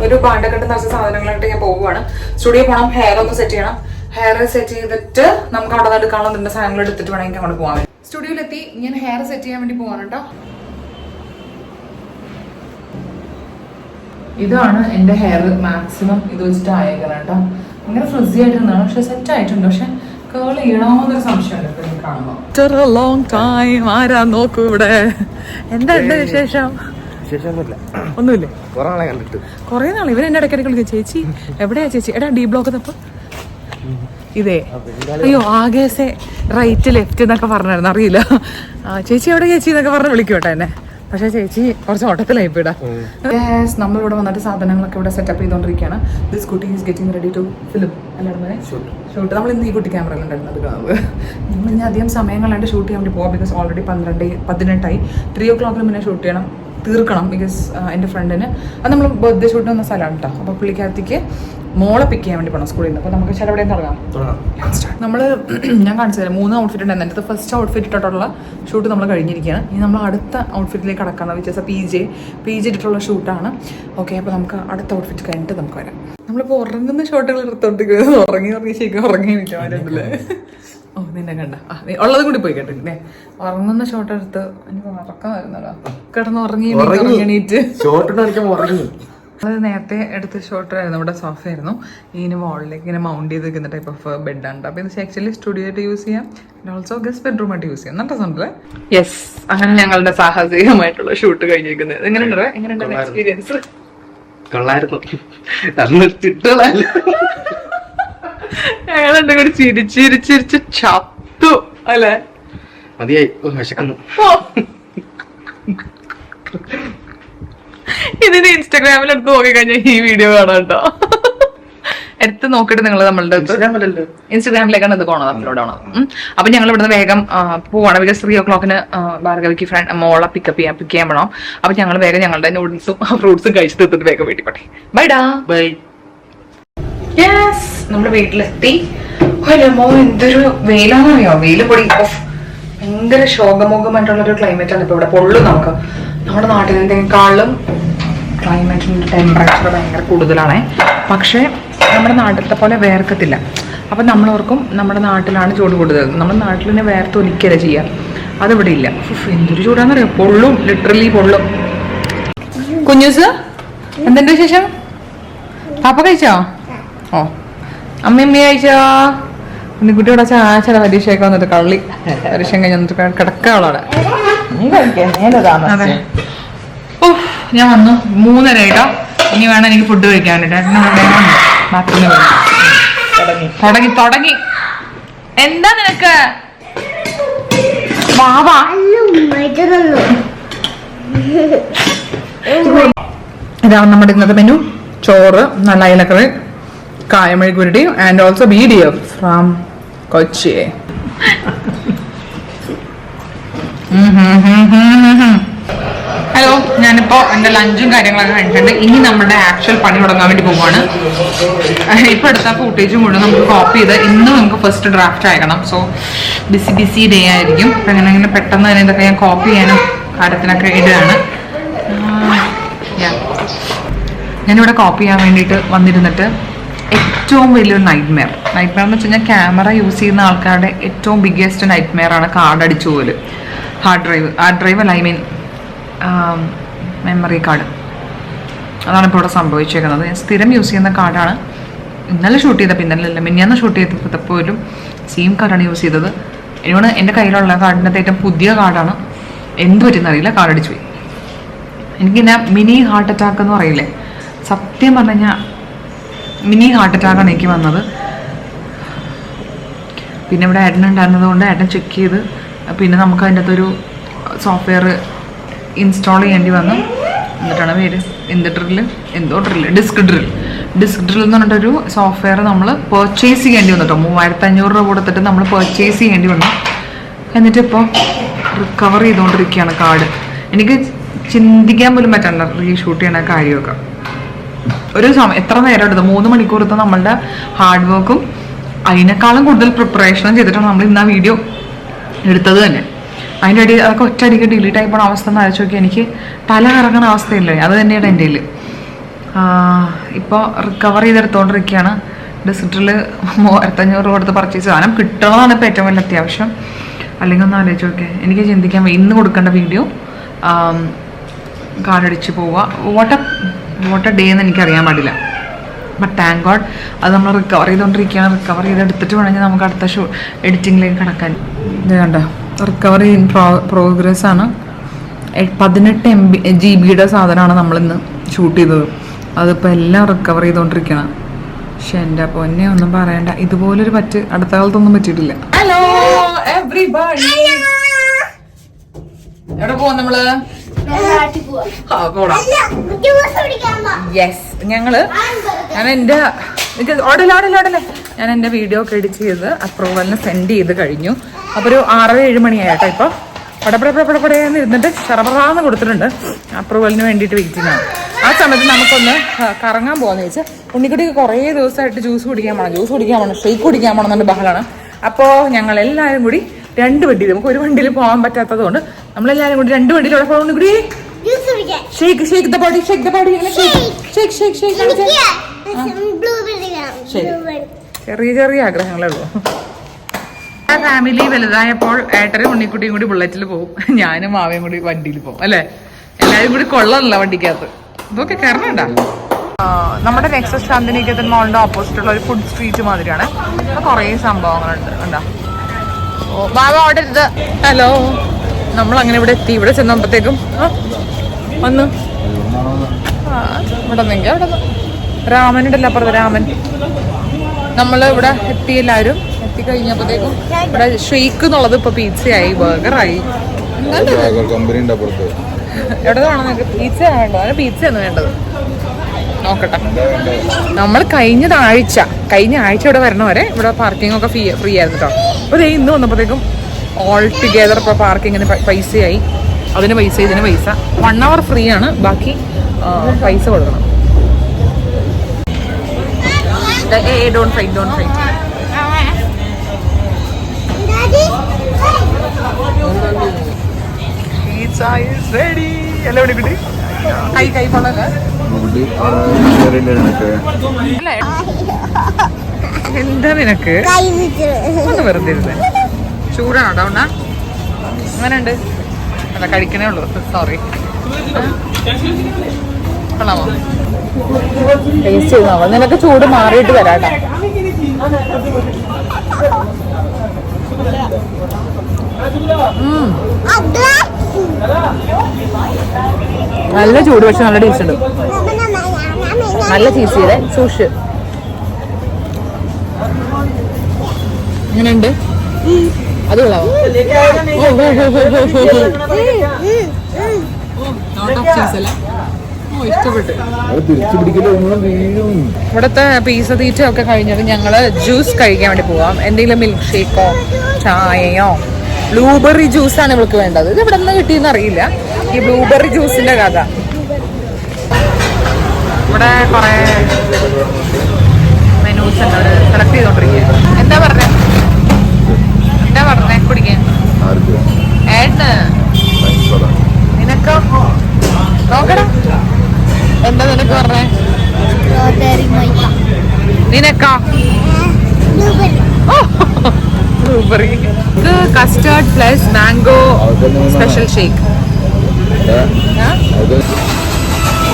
ഒരു പാണ്ടക്കെട്ട് നിറച്ച സാധനങ്ങളായിട്ട് ഞാൻ പോവുകയാണ്. സ്റ്റുഡിയോ പോകണം, ഹെയർ ഒന്ന് സെറ്റ് ചെയ്യണം. ഹെയർ സെറ്റ് ചെയ്തിട്ട് നമുക്ക് അവിടെ നിന്ന് എടുക്കാനുള്ള നിന്റെ സാധനങ്ങൾ എടുത്തിട്ട് വേണമെങ്കിൽ അങ്ങോട്ട് പോകാൻ. സ്റ്റുഡിയോയിലെത്തി ഞാൻ ഹെയർ സെറ്റ് ചെയ്യാൻ വേണ്ടി പോവാണ് കേട്ടോ. ഇതാണ് എൻ്റെ ഹെയർ മാക്സിമം ഇത് വെച്ചിട്ട് ആയേക്കണം കേട്ടോ. ഭയങ്കര ഫ്രിസി ആയിട്ടാണ്, പക്ഷെ സെറ്റ് ആയിട്ടുണ്ട്. പക്ഷെ കേൾ ചെയ്യണമെന്നൊരു സംശയമുണ്ട് കാണുമ്പോൾ. ആരാ നോക്കൂ ഇവിടെ. എന്താ വിശേഷം? ഒന്നുമില്ലേ? കൊറേ നാൾ ഇവൻ എന്നെ ഇടയ്ക്കിടയ്ക്ക് വിളിക്കും, ചേച്ചി എവിടെയാ ചേച്ചി, എടാ ഡി ബ്ലോക്ക് തപ്പ ഇതേ. അയ്യോ ആകേസെ റൈറ്റ് ലെഫ്റ്റ് എന്നൊക്കെ പറഞ്ഞായിരുന്നു, അറിയില്ല. ചേച്ചി എവിടെ ചേച്ചി എന്നൊക്കെ പറഞ്ഞ് വിളിക്കും എന്നെ. പക്ഷേ ചേച്ചി കുറച്ച് ഓട്ടത്തിലായി പോയിടാ. നമ്മളിവിടെ വന്നിട്ട് സാധനങ്ങളൊക്കെ ഇവിടെ സെറ്റപ്പ് ചെയ്തുകൊണ്ടിരിക്കുകയാണ്. ദിസ് കുട്ടി is getting ready to film അല്ലാതെ ഷൂട്ട്. നമ്മൾ ഇന്ന് ഈ കുട്ടി ക്യാമറയിലുണ്ടായിരുന്നു എടുക്കുന്നത്. നമ്മൾ ഇനി അധികം സമയം കളയാണ്ട് ഷൂട്ട് ചെയ്യാൻ വേണ്ടി പോകാം. ബിക്കോസ് ഓൾറെഡി 18 3 o'clock മുന്നേ ഷൂട്ട് ചെയ്യണം, തീർക്കണം. ബിക്കോസ് എൻ്റെ ഫ്രണ്ടിന് അത് നമ്മൾ ബർത്ത്ഡേ ഷൂട്ട് വന്ന സ്ഥലമാണ് കേട്ടോ. അപ്പോൾ പുള്ളിക്കകത്തേക്ക് മോളെ പിക്ക് ചെയ്യാൻ വേണ്ടി പോകണം സ്കൂളിൽ നിന്ന്. അപ്പോൾ നമുക്ക് ചില എവിടെയും തുടങ്ങാം. നമ്മൾ ഞാൻ കാണിച്ചു തരാം, 3 ഔട്ട്ഫിറ്റ് ഉണ്ടായിരുന്നു. എൻ്റെ ഫസ്റ്റ് ഔട്ട്ഫിറ്റ് ഇട്ടിട്ടുള്ള ഷൂട്ട് നമ്മൾ കഴിഞ്ഞിരിക്കുകയാണ്. ഇനി നമ്മൾ അടുത്ത ഔട്ട്ഫിറ്റിലേക്ക് കടക്കണം. വിച്ച് പി ജെ ഇട്ടിട്ടുള്ള ഷൂട്ടാണ്. ഓക്കെ, അപ്പോൾ നമുക്ക് അടുത്ത ഔട്ട്ഫിറ്റ് കഴിഞ്ഞിട്ട് നമുക്ക് വരാം. നമ്മളിപ്പോൾ ഉറങ്ങുന്ന ഷോട്ടുകൾ എടുത്തോണ്ടിരിക്കുന്നത് ഉറങ്ങി ശരിക്കും ഉറങ്ങി നിൽക്കാറില്ലേ? ഓ നിന്നെ കണ്ട ഉള്ളതും കൂടി പോയി കേട്ടില്ലേ? ഉറങ്ങുന്ന ഷോട്ട് എടുത്ത് എനിക്ക് ഉറക്കം വരുന്നല്ലോ, കിടന്ന് ഉറങ്ങിയിട്ട്. അത് നേരത്തെ എടുത്ത ഷോട്ടായിരുന്നു. ഇവിടെ സോഫ ആയിരുന്നു, ഇതിന് വാളിലേക്ക് ഇങ്ങനെ മൗണ്ട് ചെയ്ത് വെക്കുന്ന ടൈപ്പ് ഓഫ് ബെഡാണ്. അപ്പോൾ ഇത് ആക്ച്വലി സ്റ്റുഡിയോ ആയിട്ട് യൂസ് ചെയ്യാം, ഓൾസോ ഗസ്റ്റ് ബെഡ്റൂം ആയിട്ട് യൂസ് ചെയ്യാം. നല്ല രസമുണ്ടല്ലേ? യെസ്, അങ്ങനെ ഞങ്ങളുടെ സാഹസികമായിട്ടുള്ള ഷൂട്ട് കഴിഞ്ഞിരിക്കുന്നത്. എങ്ങനെയുണ്ട് എക്സ്പീരിയൻസ്? ഞങ്ങളെന്താ കൂടി ചിരിച്ചിരിച്ചിരിച്ച് ചത്തു അല്ലേ? മതിയായി, വിശക്കുന്നു. ഇതിന് ഇൻസ്റ്റാഗ്രാമിൽ എടുത്ത് നോക്കി കഴിഞ്ഞാൽ ഈ വീഡിയോ കാണാം കേട്ടോ. എടുത്ത് നോക്കിയിട്ട് നിങ്ങൾ നമ്മളുടെ ഇൻസ്റ്റാഗ്രാമിലേക്കാണ് ഇത് പോണത്, അപ്ലോഡ് ആവണത്. അപ്പൊ ഞങ്ങൾ ഇവിടുന്ന് വേഗം പോവാണ്. ബിക്കോസ് 3 o'clock ഭാർഗവിക്ക് ഫ്രണ്ട് മോളെ പിക്ക് ചെയ്യാൻ പോകണം. അപ്പൊ ഞങ്ങൾ വേഗം ഞങ്ങളുടെ നൂഡിൽസും ഫ്രൂട്ട്സും കഴിച്ച് തീർത്തിട്ട് വേഗം വീട്ടിൽ പോട്ടെ. ബൈഡാ ബൈ. യെസ്, നമ്മുടെ വീട്ടിലെത്തി. മോ എന്തൊരു വെയിലാണെന്നറിയോ? വെയില് പൊടി ഭയങ്കര ശോകമുഖമായിട്ടുള്ളൊരു ക്ലൈമറ്റ് ആണ് ഇപ്പൊ ഇവിടെ. പൊള്ളും നമുക്ക്. നമ്മുടെ നാട്ടിലെന്തെങ്കിലും ക്ലൈമറ്റിൻ്റെ ടെമ്പറേച്ചർ ഭയങ്കര കൂടുതലാണ്. പക്ഷേ നമ്മുടെ നാട്ടിലത്തെ പോലെ വേർക്കത്തില്ല. അപ്പം നമ്മളോർക്കും നമ്മുടെ നാട്ടിലാണ് ചൂട് കൂടുതൽ. നമ്മുടെ നാട്ടിൽ തന്നെ വേർത്തൊലിക്കല ചെയ്യുക, അതിവിടെ ഇല്ല. എന്തൊരു ചൂടാന്നറിയാം, പൊള്ളും, ലിറ്ററലി പൊള്ളും. കുഞ്ഞൂസ് എന്തെന്റെ വിശേഷം? പാപ്പ കഴിച്ചോ? ഓ അമ്മ കഴിച്ചോ? കുഞ്ഞിക്കുട്ടിയോടെ ചില പരീക്ഷയൊക്കെ വന്നിട്ട് കള്ളി പരീക്ഷ കഴിഞ്ഞ് വന്നിട്ട് കിടക്കാളോടെ. അതെ, ഓ ഞാൻ വന്നു 3:30 കേട്ടോ. ഇനി വേണം എനിക്ക് ഫുഡ് കഴിക്കാൻ വേണ്ടിട്ട്. തുടങ്ങി എന്താ നിനക്ക്? വാവാ ഇതാണ് നമ്മുടെ ഇന്നത്തെ മെനു. ചോറ്, നല്ല അയലക്കറി, കായമെഴുകുരുടി and also BDF from Kochi. Hello, ഞാനിപ്പോ എന്റെ ലഞ്ചും കാര്യങ്ങളൊക്കെ കഴിഞ്ഞിട്ടുണ്ട്. ഇനി നമ്മുടെ ആക്ച്വൽ പണി തുടങ്ങാൻ വേണ്ടി പോവാണ്. ഇപ്പൊ എടുത്ത ഫുട്ടേജ് മുഴുവൻ നമുക്ക് കോപ്പി ചെയ്ത് ഇന്ന് നമുക്ക് ഫസ്റ്റ് ഡ്രാഫ്റ്റ് അയക്കണം. സോ ബിസി ഡേ ആയിരിക്കും. അപ്പൊ അങ്ങനെ പെട്ടെന്ന് തന്നെ ഇതൊക്കെ ഞാൻ കോപ്പി ചെയ്യാനും കാര്യത്തിനൊക്കെ ഇടുകയാണ്. ഞാനിവിടെ കോപ്പി ചെയ്യാൻ വേണ്ടിയിട്ട് വന്നിരുന്നിട്ട് ഏറ്റവും വലിയൊരു നൈറ്റ്മെയർ എന്ന് വെച്ച് കഴിഞ്ഞാൽ ക്യാമറ യൂസ് ചെയ്യുന്ന ആൾക്കാരുടെ ഏറ്റവും ബിഗ്ഗസ്റ്റ് നൈറ്റ്മെയർ ആണ് കാർഡ് അടിച്ചു പോലും. ഹാർഡ് ഡ്രൈവ് അല്ല, ഐ മീൻ മെമ്മറി കാർഡ്. അതാണ് ഇപ്പോൾ ഇവിടെ സംഭവിച്ചേക്കുന്നത്. ഞാൻ സ്ഥിരം യൂസ് ചെയ്യുന്ന കാർഡാണ്. ഇന്നലെ ഷൂട്ട് ചെയ്തപ്പോൾ ഇന്നലെ മിനിഞ്ഞാന്ന് ഷൂട്ട് ചെയ്തപ്പോഴും സെയിം കാർഡാണ് യൂസ് ചെയ്തത്. എന്നോട് എൻ്റെ കയ്യിലുള്ള കാർഡിൻ്റെ ഏറ്റവും പുതിയ കാർഡാണ്. എന്ത് പറ്റുന്നറിയില്ല, കാർഡ് അടിച്ചു പോയി. എനിക്കിന്നെ മിനി ഹാർട്ട് അറ്റാക്ക് എന്ന് പറയില്ലേ, സത്യം പറഞ്ഞു കഴിഞ്ഞാൽ മിനി ഹാർട്ട് അറ്റാക്കാണ് എനിക്ക് വന്നത്. പിന്നെ ഇവിടെ ഏട്ടൻ ഉണ്ടായിരുന്നത് കൊണ്ട് ഏട്ടൻ ചെക്ക് ചെയ്ത് പിന്നെ നമുക്ക് അതിൻ്റെ അകത്തൊരു സോഫ്റ്റ്വെയർ ഇൻസ്റ്റാൾ ചെയ്യേണ്ടി വന്നു. എന്നിട്ടാണ് പേര് ഡിസ്ക് ഡ്രിൽ എന്ന് പറഞ്ഞിട്ടൊരു സോഫ്റ്റ്വെയർ നമ്മൾ പർച്ചേസ് ചെയ്യേണ്ടി വന്നു കേട്ടോ. 3500 രൂപ കൊടുത്തിട്ട് നമ്മൾ പർച്ചേസ് ചെയ്യേണ്ടി വന്നു. എന്നിട്ട് ഇപ്പോൾ റിക്കവർ ചെയ്തുകൊണ്ടിരിക്കുകയാണ് കാർഡ്. എനിക്ക് ചിന്തിക്കാൻ പോലും പറ്റണ്ട റീഷൂട്ട് ചെയ്യണ കാര്യമൊക്കെ. ഒരു സമയം എത്ര നേരം എടുത്തു? 3 മണിക്കൂറത്തെ നമ്മളുടെ ഹാർഡ് വർക്കും അതിനേക്കാളും കൂടുതൽ പ്രിപ്പറേഷനും ചെയ്തിട്ടാണ് നമ്മൾ ഇന്ന് ആ വീഡിയോ എടുത്തത് തന്നെ. അതിൻ്റെ അടി അതൊക്കെ ഒറ്റയടിക്ക് ഡിലീറ്റ് ആയി പോണ അവസ്ഥ എന്ന് അയച്ചു നോക്കി. എനിക്ക് തല കറങ്ങുന്ന അവസ്ഥയില്ലേ, അത് തന്നെയാണ് എൻ്റെ കയ്യിൽ. ഇപ്പോൾ റിക്കവർ ചെയ്തെടുത്തോണ്ടിരിക്കുകയാണ്. ഡിസിറ്ററിൽ 3500 രൂപ കൊടുത്ത് പർച്ചേസ് സാധനം കിട്ടണമെന്നാണ് ഇപ്പോൾ ഏറ്റവും വലിയ അത്യാവശ്യം. അല്ലെങ്കിൽ ഒന്ന് ആലോചിച്ച് നോക്കെ, എനിക്ക് ചിന്തിക്കാൻ ഇന്ന് കൊടുക്കേണ്ട വീഡിയോ കാർഡടിച്ച് പോവുക. വാട്ട് എ ഡേ എന്ന് എനിക്കറിയാൻ പാടില്ല. ബട്ട് താങ്ക് ഗോഡ് അത് നമ്മൾ റിക്കവർ ചെയ്തുകൊണ്ടിരിക്കുകയാണ്. റിക്കവർ ചെയ്തെടുത്തിട്ട് വേണമെങ്കിൽ നമുക്ക് അടുത്ത എഡിറ്റിങ്ങിലേക്ക് കടക്കാൻ. ഇത് കണ്ടോ, റിക്കവറി ഇൻ പ്രോഗ്രസ് ആണ്. 18 GB സാധനമാണ് നമ്മളിന്ന് ഷൂട്ട് ചെയ്തത്. അതിപ്പോൾ എല്ലാം റിക്കവർ ചെയ്തുകൊണ്ടിരിക്കണം. പക്ഷെ എൻ്റെ പൊന്നെ ഒന്നും പറയണ്ട, ഇതുപോലൊരു പറ്റ് അടുത്ത കാലത്തൊന്നും പറ്റിയിട്ടില്ല. ഹലോ എവ്രിബഡി, എവിടെ പോവാ നമ്മള്? യെസ്, ഞാൻ എൻ്റെ വീഡിയോ ഒക്കെ എഡിറ്റ് ചെയ്ത് അപ്രൂവലിന് സെൻഡ് ചെയ്ത് കഴിഞ്ഞു. അപ്പോൾ ഒരു 6-7 മണിയായിട്ടോ. ഇപ്പൊ പടപടപടപടയെന്ന് ഇരുന്നിട്ട് ചെറപറാന്ന് കൊടുത്തിട്ടുണ്ട്. അപ്രൂവലിന് വേണ്ടിയിട്ട് വെയിറ്റിംഗ് ആണ്. ആ സമയത്ത് നമുക്കൊന്ന് കറങ്ങാൻ പോകാന്ന് വെച്ചാൽ ഉണ്ണിക്കുട്ടിക്ക് കുറേ ദിവസമായിട്ട് ജ്യൂസ് കുടിക്കാൻ പോകണം, ഷേക്ക് കുടിക്കാൻ പോകണം എന്നുള്ള ബഹളമാണ്. അപ്പോൾ ഞങ്ങൾ എല്ലാവരും കൂടി 2 വണ്ടിയിൽ, നമുക്ക് ഒരു വണ്ടിയിൽ പോകാൻ പറ്റാത്തത് കൊണ്ട് നമ്മളെല്ലാവരും കൂടി 2 വണ്ടിയിൽ ഇവിടെ പോകണം. കൂടി shake the body, shake the body, ചെറിയ ചെറിയ ആഗ്രഹങ്ങളേ ഉള്ളൂ. ഫാമിലി വലുതായപ്പോൾ ഏട്ടനും ഉണ്ണിക്കുട്ടിയും കൂടി ബുള്ളറ്റിൽ പോകും, ഞാനും മാവയും കൂടി വണ്ടിയിൽ പോകും അല്ലെ. എല്ലാരും കൂടി കൊള്ളാമല്ല വണ്ടിക്കകത്ത്. ഇതൊക്കെ കയറണണ്ട. നമ്മുടെ നെക്സ്റ്റ് ശാന്തിനികേതൻ മോളിന്റെ ഓപ്പോസിറ്റ് ഉള്ള ഒരു ഫുഡ് സ്ട്രീറ്റ് മാതിരിയാണ്. കുറേ സംഭവങ്ങളുണ്ട്. എന്താ ബാബ ഓർഡർ ചെയ്ത്. ഹലോ, നമ്മൾ അങ്ങനെ ഇവിടെ എത്തി. ഇവിടെ ചെന്നപ്പോഴത്തേക്കും വന്നു ഇവിടെ നിന്നെങ്കിൽ അവിടെ രാമനുണ്ടല്ലോ അപ്പുറത്ത് രാമൻ. നമ്മൾ ഇവിടെ എത്തി, എല്ലാവരും എത്തിക്കഴിഞ്ഞപ്പോഴത്തേക്കും ഇവിടെ ഷേക്ക് എന്നുള്ളത് ഇപ്പൊ പിസയായി, ബർഗറായി. എവിടെ വേണം നിങ്ങൾക്ക്? പിസ്സ വേണ്ടോ? അതിന് പിസ്സ ആണ് വേണ്ടത്. നോക്കട്ടെ. നമ്മൾ കഴിഞ്ഞ ആഴ്ച ഇവിടെ വരണ വരെ ഇവിടെ പാർക്കിംഗ് ഒക്കെ ഫ്രീ ആയിരുന്നു കേട്ടോ. അപ്പോൾ ഇന്ന് വന്നപ്പോഴത്തേക്കും ഓൾ ടുഗെദർ ഇപ്പോൾ പാർക്കിങ്ങിന് പൈസയായി. അതിന് പൈസ, ഇതിന് പൈസ. 1 hour ഫ്രീ ആണ്, ബാക്കി പൈസ കൊടുക്കണം. Don't fight. കൈ കൊള്ളല്ലേ? എന്താ നിനക്ക് ഒന്ന് വെറുതെ ഇരുന്ന് ചൂടാണോ ഡൗണ? അങ്ങനെ ഉണ്ട്. അല്ല, കഴിക്കണേ ഉള്ളൂ. സോറി. കൊള്ളാമോ? ടേസ്റ്റ് ചെയ്താൽ നിനക്ക് ചൂട് മാറിയിട്ട് വരാട്ടോ. നല്ല ചൂട്, പക്ഷെ നല്ല ടേസ്റ്റ് ഉണ്ട്. നല്ല ചീസ് ചെയ്തേ സൂഷ്. ഇങ്ങനെയുണ്ട്. അത് കൊള്ളാമോ? ഇഷ്ടപ്പെട്ടു. ഇവിടുത്തെ പീസ തീറ്റ ഒക്കെ കഴിഞ്ഞിട്ട് ഞങ്ങള് ജ്യൂസ് കഴിക്കാൻ വേണ്ടി പോവാം. എന്തെങ്കിലും മിൽക്ക് ഷേക്കോ ചായയോ. ബ്ലൂബെറി ജ്യൂസാണ് ഇവൾക്ക് വേണ്ടത്. ഇത് ഇവിടെ നിന്ന് കിട്ടിയെന്ന് അറിയില്ല. ഈ ബ്ലൂബെറി ജ്യൂസിന്റെ കഥ. ഇവിടെ കുറെ മെനൂസ് ഉണ്ട്, അവിടെ സെലക്ട് ചെയ്തോണ്ടിരിക്കുക. എന്താ പറഞ്ഞേ കുടിക്കാൻ? ഏട്ടന് നിനക്കോ? നോക്കടാ, എന്താ നിനക്ക് പറഞ്ഞേ? നിനക്കാ? ബ്ലൂബെറി. ഇത് custard plus mango special shake.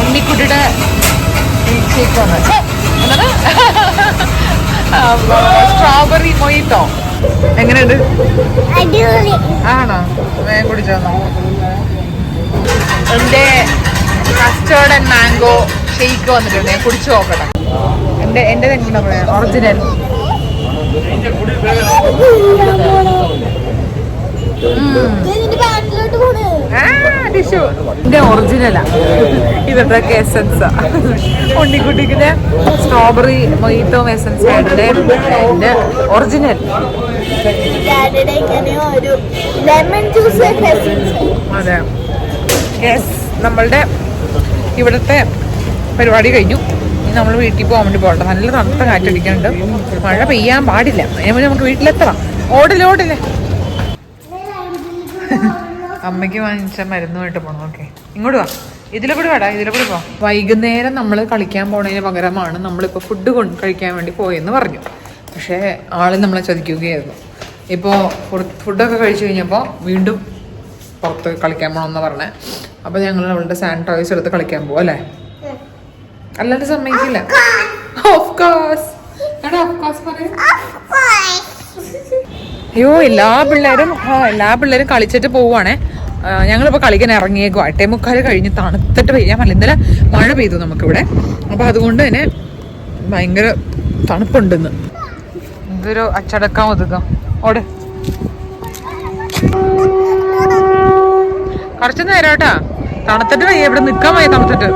ഉണ്ണിക്കുട്ടിയുടെ ഷേക്ക് വന്നത് സ്ട്രോബെറി മൊയ്റ്റോ. എങ്ങനെയുണ്ട്? ആണോ? വേഗം കുടിച്ചോ. എന്റെ കസ്റ്റേർഡ് ആൻഡ് മാംഗോ ഷേക്ക് വന്നിട്ടുണ്ട്, ഞാൻ കുടിച്ചു നോക്കട്ടെ. എന്റെ എങ്ങനെയാ ഒറിജിനൽ? എന്റെ ഒറിജിനലാ. ഇതൊക്കെ എസൻസാ. ഉണ്ണിക്കുട്ടിക്ക് സ്ട്രോബെറി മൊയ്റ്റോ എസൻസ് ആയിട്ട് എന്റെ ഒറിജിനൽ. അതെ, യെസ്. നമ്മളുടെ ഇവിടുത്തെ പരിപാടി കഴിഞ്ഞു. ഇനി നമ്മൾ വീട്ടിൽ പോകാൻ വേണ്ടി പോകട്ടെ. നല്ല തണുത്ത കാറ്റടിക്കുന്നുണ്ട്. മഴ പെയ്യാൻ പാടില്ല. അതിന് നമുക്ക് വീട്ടിലെത്തണം. ഓടില്ലേ. അമ്മയ്ക്ക് വാങ്ങിച്ച മരുന്നുമായിട്ട് പോകണം. ഓക്കെ, ഇങ്ങോട്ട് വാ. ഇതിലെ കൂടി പോ. വൈകുന്നേരം നമ്മൾ കളിക്കാൻ പോണതിന് പകരമാണ് നമ്മളിപ്പോൾ ഫുഡ് കഴിക്കാൻ വേണ്ടി പോയെന്ന് പറഞ്ഞു. പക്ഷേ ആള് നമ്മളെ ചതിക്കുകയായിരുന്നു. ഇപ്പോൾ ഫുഡൊക്കെ കഴിച്ചു കഴിഞ്ഞപ്പോൾ വീണ്ടും പുറത്ത് കളിക്കാൻ പോകണമെന്ന് പറഞ്ഞേ. അപ്പോൾ ഞങ്ങൾ അവളുടെ സാനിറ്റൈസർ എടുത്ത് കളിക്കാൻ പോകും അല്ലേ? അല്ലാണ്ട് സമ്മതിക്കില്ല. Of course. അയ്യോ, എല്ലാ പിള്ളേരും കളിച്ചിട്ട് പോവുകയാണേ. ഞങ്ങളിപ്പോൾ കളിക്കാൻ ഇറങ്ങിയേക്കും 8:45 കഴിഞ്ഞ് തണുത്തിട്ട് പെയ്യാൻ പറ്റില്ല. ഇന്നലെ മഴ പെയ്തു നമുക്കിവിടെ, അപ്പോൾ അതുകൊണ്ട് തന്നെ ഭയങ്കര തണുപ്പുണ്ടെന്ന്. ഇതൊരു അച്ചടക്കം ഒതുക്കാം ഓടെ കുറച്ച് നേരം കേട്ടാ. തണുത്തിട്ട് വയ്യ, ഇവിടെ നിക്കാൻ വയ്യ തണുത്തിട്ട്.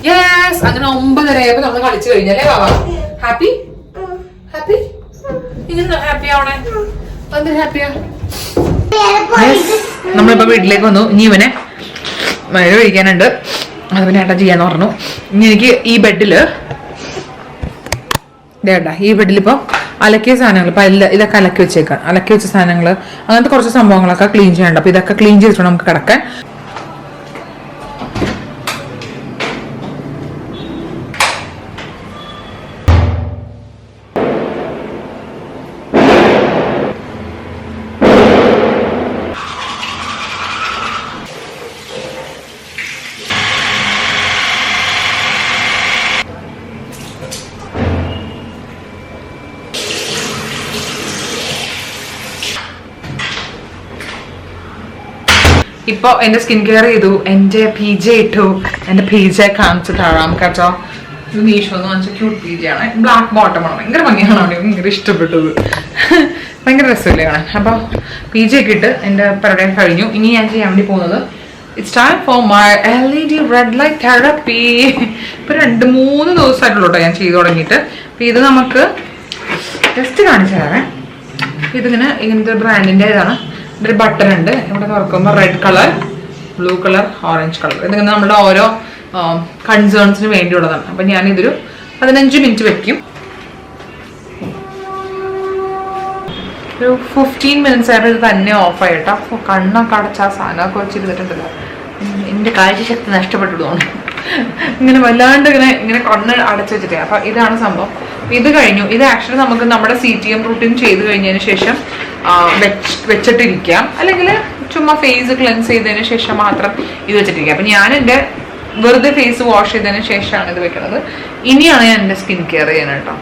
യെസ്, അങ്ങനെ 9:30 നമ്മൾ കളിച്ചു കഴിഞ്ഞല്ലേ ബാബാ? ഹാപ്പി ഹാപ്പി ഇങ്ങനെ ഹാപ്പി ആവണേ. എന്ത് ഹാപ്പിയാ? നമ്മളിപ്പോ വീട്ടിലേക്ക് വന്നു. ഇനി ഇവനെ മഴ കഴിക്കാനുണ്ട്, അത് പിന്നെ ഏട്ടാ ചെയ്യാന്ന് പറഞ്ഞു. ഇനി എനിക്ക് ഈ ബെഡില് ഈ ബെഡിലിപ്പോ അലക്കിയ സാധനങ്ങൾ ഇപ്പൊ ഇതൊക്കെ അലക്കി വെച്ചേക്കാൻ, അലക്കി വെച്ച സാധനങ്ങൾ അങ്ങനത്തെ കുറച്ച് സംഭവങ്ങളൊക്കെ ക്ലീൻ ചെയ്യണ്ട. അപ്പൊ ഇതൊക്കെ ക്ലീൻ ചെയ്തിട്ട് നമുക്ക് കിടക്കാൻ. ഇപ്പൊ എന്റെ സ്കിൻ കെയർ ചെയ്തു, എന്റെ PJ ഇട്ടു, എന്റെ PJ കാണിച്ചു തരാം കേട്ടോ. ഇത് മീഷോ വാങ്ങിച്ച ക്യൂട്ട് PJ ആണ്, ബ്ലാക്ക് ബോട്ടം ആണ്. ഭയങ്കര ഭംഗിയാണ്, അവിടെ ഭയങ്കര ഇഷ്ടപ്പെട്ടത്. ഭയങ്കര രസമില്ലേ കാണാൻ. അപ്പൊ PJ ഒക്കെ ഇട്ട് എന്റെ പരിപാടി കഴിഞ്ഞു. ഇനി ഞാൻ ചെയ്യാൻ വേണ്ടി പോകുന്നത് it's time for my LED red light therapy. ഇപ്പൊ 2-3 ദിവസമായിട്ടുള്ളൂ കേട്ടോ ഞാൻ ചെയ്തു തുടങ്ങിയിട്ട്. അപ്പൊ ഇത് നമുക്ക് ജസ്റ്റ് കാണിച്ചു തരാവേ. ഇതിങ്ങനെ ഇങ്ങനത്തെ ബ്രാൻഡിന്റെ ഇതാണ്. ഒരു ബട്ടൺ ഉണ്ട്, ഇവിടെ തുറക്കുമ്പോൾ red colour, blue colour, orange colour. ഇതിങ്ങനെ നമ്മുടെ ഓരോ കൺസേൺസിന് വേണ്ടിയുള്ളതാണ്. അപ്പൊ ഞാനിതൊരു 15 മിനിറ്റ് വെക്കും. ഒരു 15 മിനിറ്റ്സ് ആയിട്ട് ഇത് തന്നെ ഓഫ് ആയിട്ടോ. അപ്പോൾ കണ്ണൊക്കെ അടച്ച ആ സാധനമൊക്കെ വെച്ചിരുന്നിട്ടുണ്ടല്ലോ, എൻ്റെ കാഴ്ചശക്തി നഷ്ടപ്പെട്ടിടുന്നു. ഇങ്ങനെ വല്ലാണ്ട് ഇങ്ങനെ കണ്ണ് അടച്ചു വെച്ചിട്ടേ. അപ്പൊ ഇതാണ് സംഭവം. ഇത് കഴിഞ്ഞു. ഇത് ആക്ച്വലി നമുക്ക് നമ്മുടെ CTM റൂട്ടീൻ ചെയ്ത് കഴിഞ്ഞതിന് ശേഷം വെച്ചിട്ടിരിക്കാം, അല്ലെങ്കിൽ ചുമ്മാ ഫേസ് ക്ലെൻസ് ചെയ്തതിന് ശേഷം മാത്രം ഇത് വെച്ചിട്ടിരിക്കാം. അപ്പൊ ഞാൻ എൻ്റെ വെറുതെ ഫേസ് വാഷ് ചെയ്തതിന് ശേഷമാണ് ഇത് വെക്കുന്നത്. ഇനിയാണ് ഞാൻ എൻ്റെ സ്കിൻ കെയർ ചെയ്യാൻ കേട്ടോ.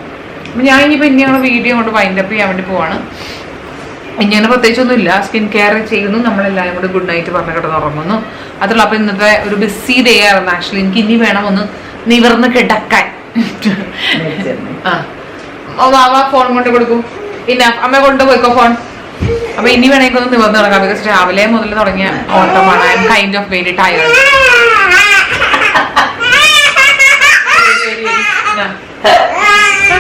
അപ്പൊ ഞാൻ ഇനിയിപ്പോൾ ഇനിയാണ് വീഡിയോ കൊണ്ട് വൈൻഡപ്പ് ചെയ്യാൻ വേണ്ടി പോവാണ്. ഇങ്ങനെ പ്രത്യേകിച്ചൊന്നും ഇല്ല, സ്കിൻ കെയർ ചെയ്യുന്നു, നമ്മളെല്ലാവരും കൂടി ഗുഡ് നൈറ്റ് പറഞ്ഞ് കിടന്നുറങ്ങുന്നു, അതുള്ള. അപ്പൊ ഇന്നത്തെ ഒരു ബിസി ഡേ ആയിരുന്നു ആക്ച്വലി. എനിക്ക് ഇനി വേണം ഒന്ന് നിവർന്ന് കിടക്കാൻ. ഫോൺ കൊണ്ട് കൊടുക്കും, പിന്നെ അമ്മ കൊണ്ടുപോയിക്കോ ഫോൺ. അപ്പൊ ഇനി വേണമെങ്കിൽ ഒന്ന് നിവർന്ന് കിടക്കാം. ബിക്കോസ് രാവിലെ മുതൽ തുടങ്ങിയ ഓട്ടമാണ്. I am kind of very tired.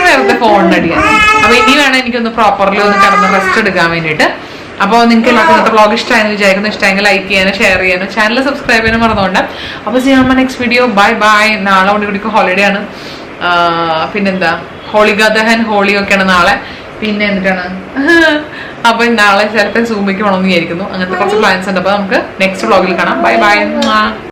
വെറുതെ ഫോണിനടിയാ. അപ്പൊ ഇനി വേണം എനിക്കൊന്ന് പ്രോപ്പർലി ഒന്ന് കിടന്ന് റെസ്റ്റ് എടുക്കാൻ വേണ്ടിയിട്ട്. അപ്പോൾ നിങ്ങൾക്ക് എല്ലാവർക്കും ഇന്നത്തെ വ്ളോഗ് ഇഷ്ടമായെന്ന് വിചാരിക്കുന്നു. ഇഷ്ടമെങ്കിൽ ലൈക്ക് ചെയ്യാനും ഷെയർ ചെയ്യാനും ചാനൽ സബ്സ്ക്രൈബ് ചെയ്യാനും മറന്നുകൊണ്ട്. അപ്പോൾ ചെയ്യാൻ നെക്സ്റ്റ് വീഡിയോ. Bye bye. നാളെ ഉണ്ണിക്കുട്ടിക്ക് ഹോളിഡേ ആണ്. പിന്നെന്താ, ഹോളിക ദഹൻ, ഹോളിയൊക്കെയാണ് നാളെ. പിന്നെ എന്നിട്ടാണ് അപ്പൊ നാളെ ചിലപ്പോൾ സൂമിക്ക് പോകണമെന്ന് വിചാരിക്കുന്നു. അങ്ങനത്തെ കുറച്ച് പ്ലാൻസ് ഉണ്ട്. അപ്പൊ നമുക്ക് നെക്സ്റ്റ് വ്ളോഗിൽ കാണാം. Bye bye.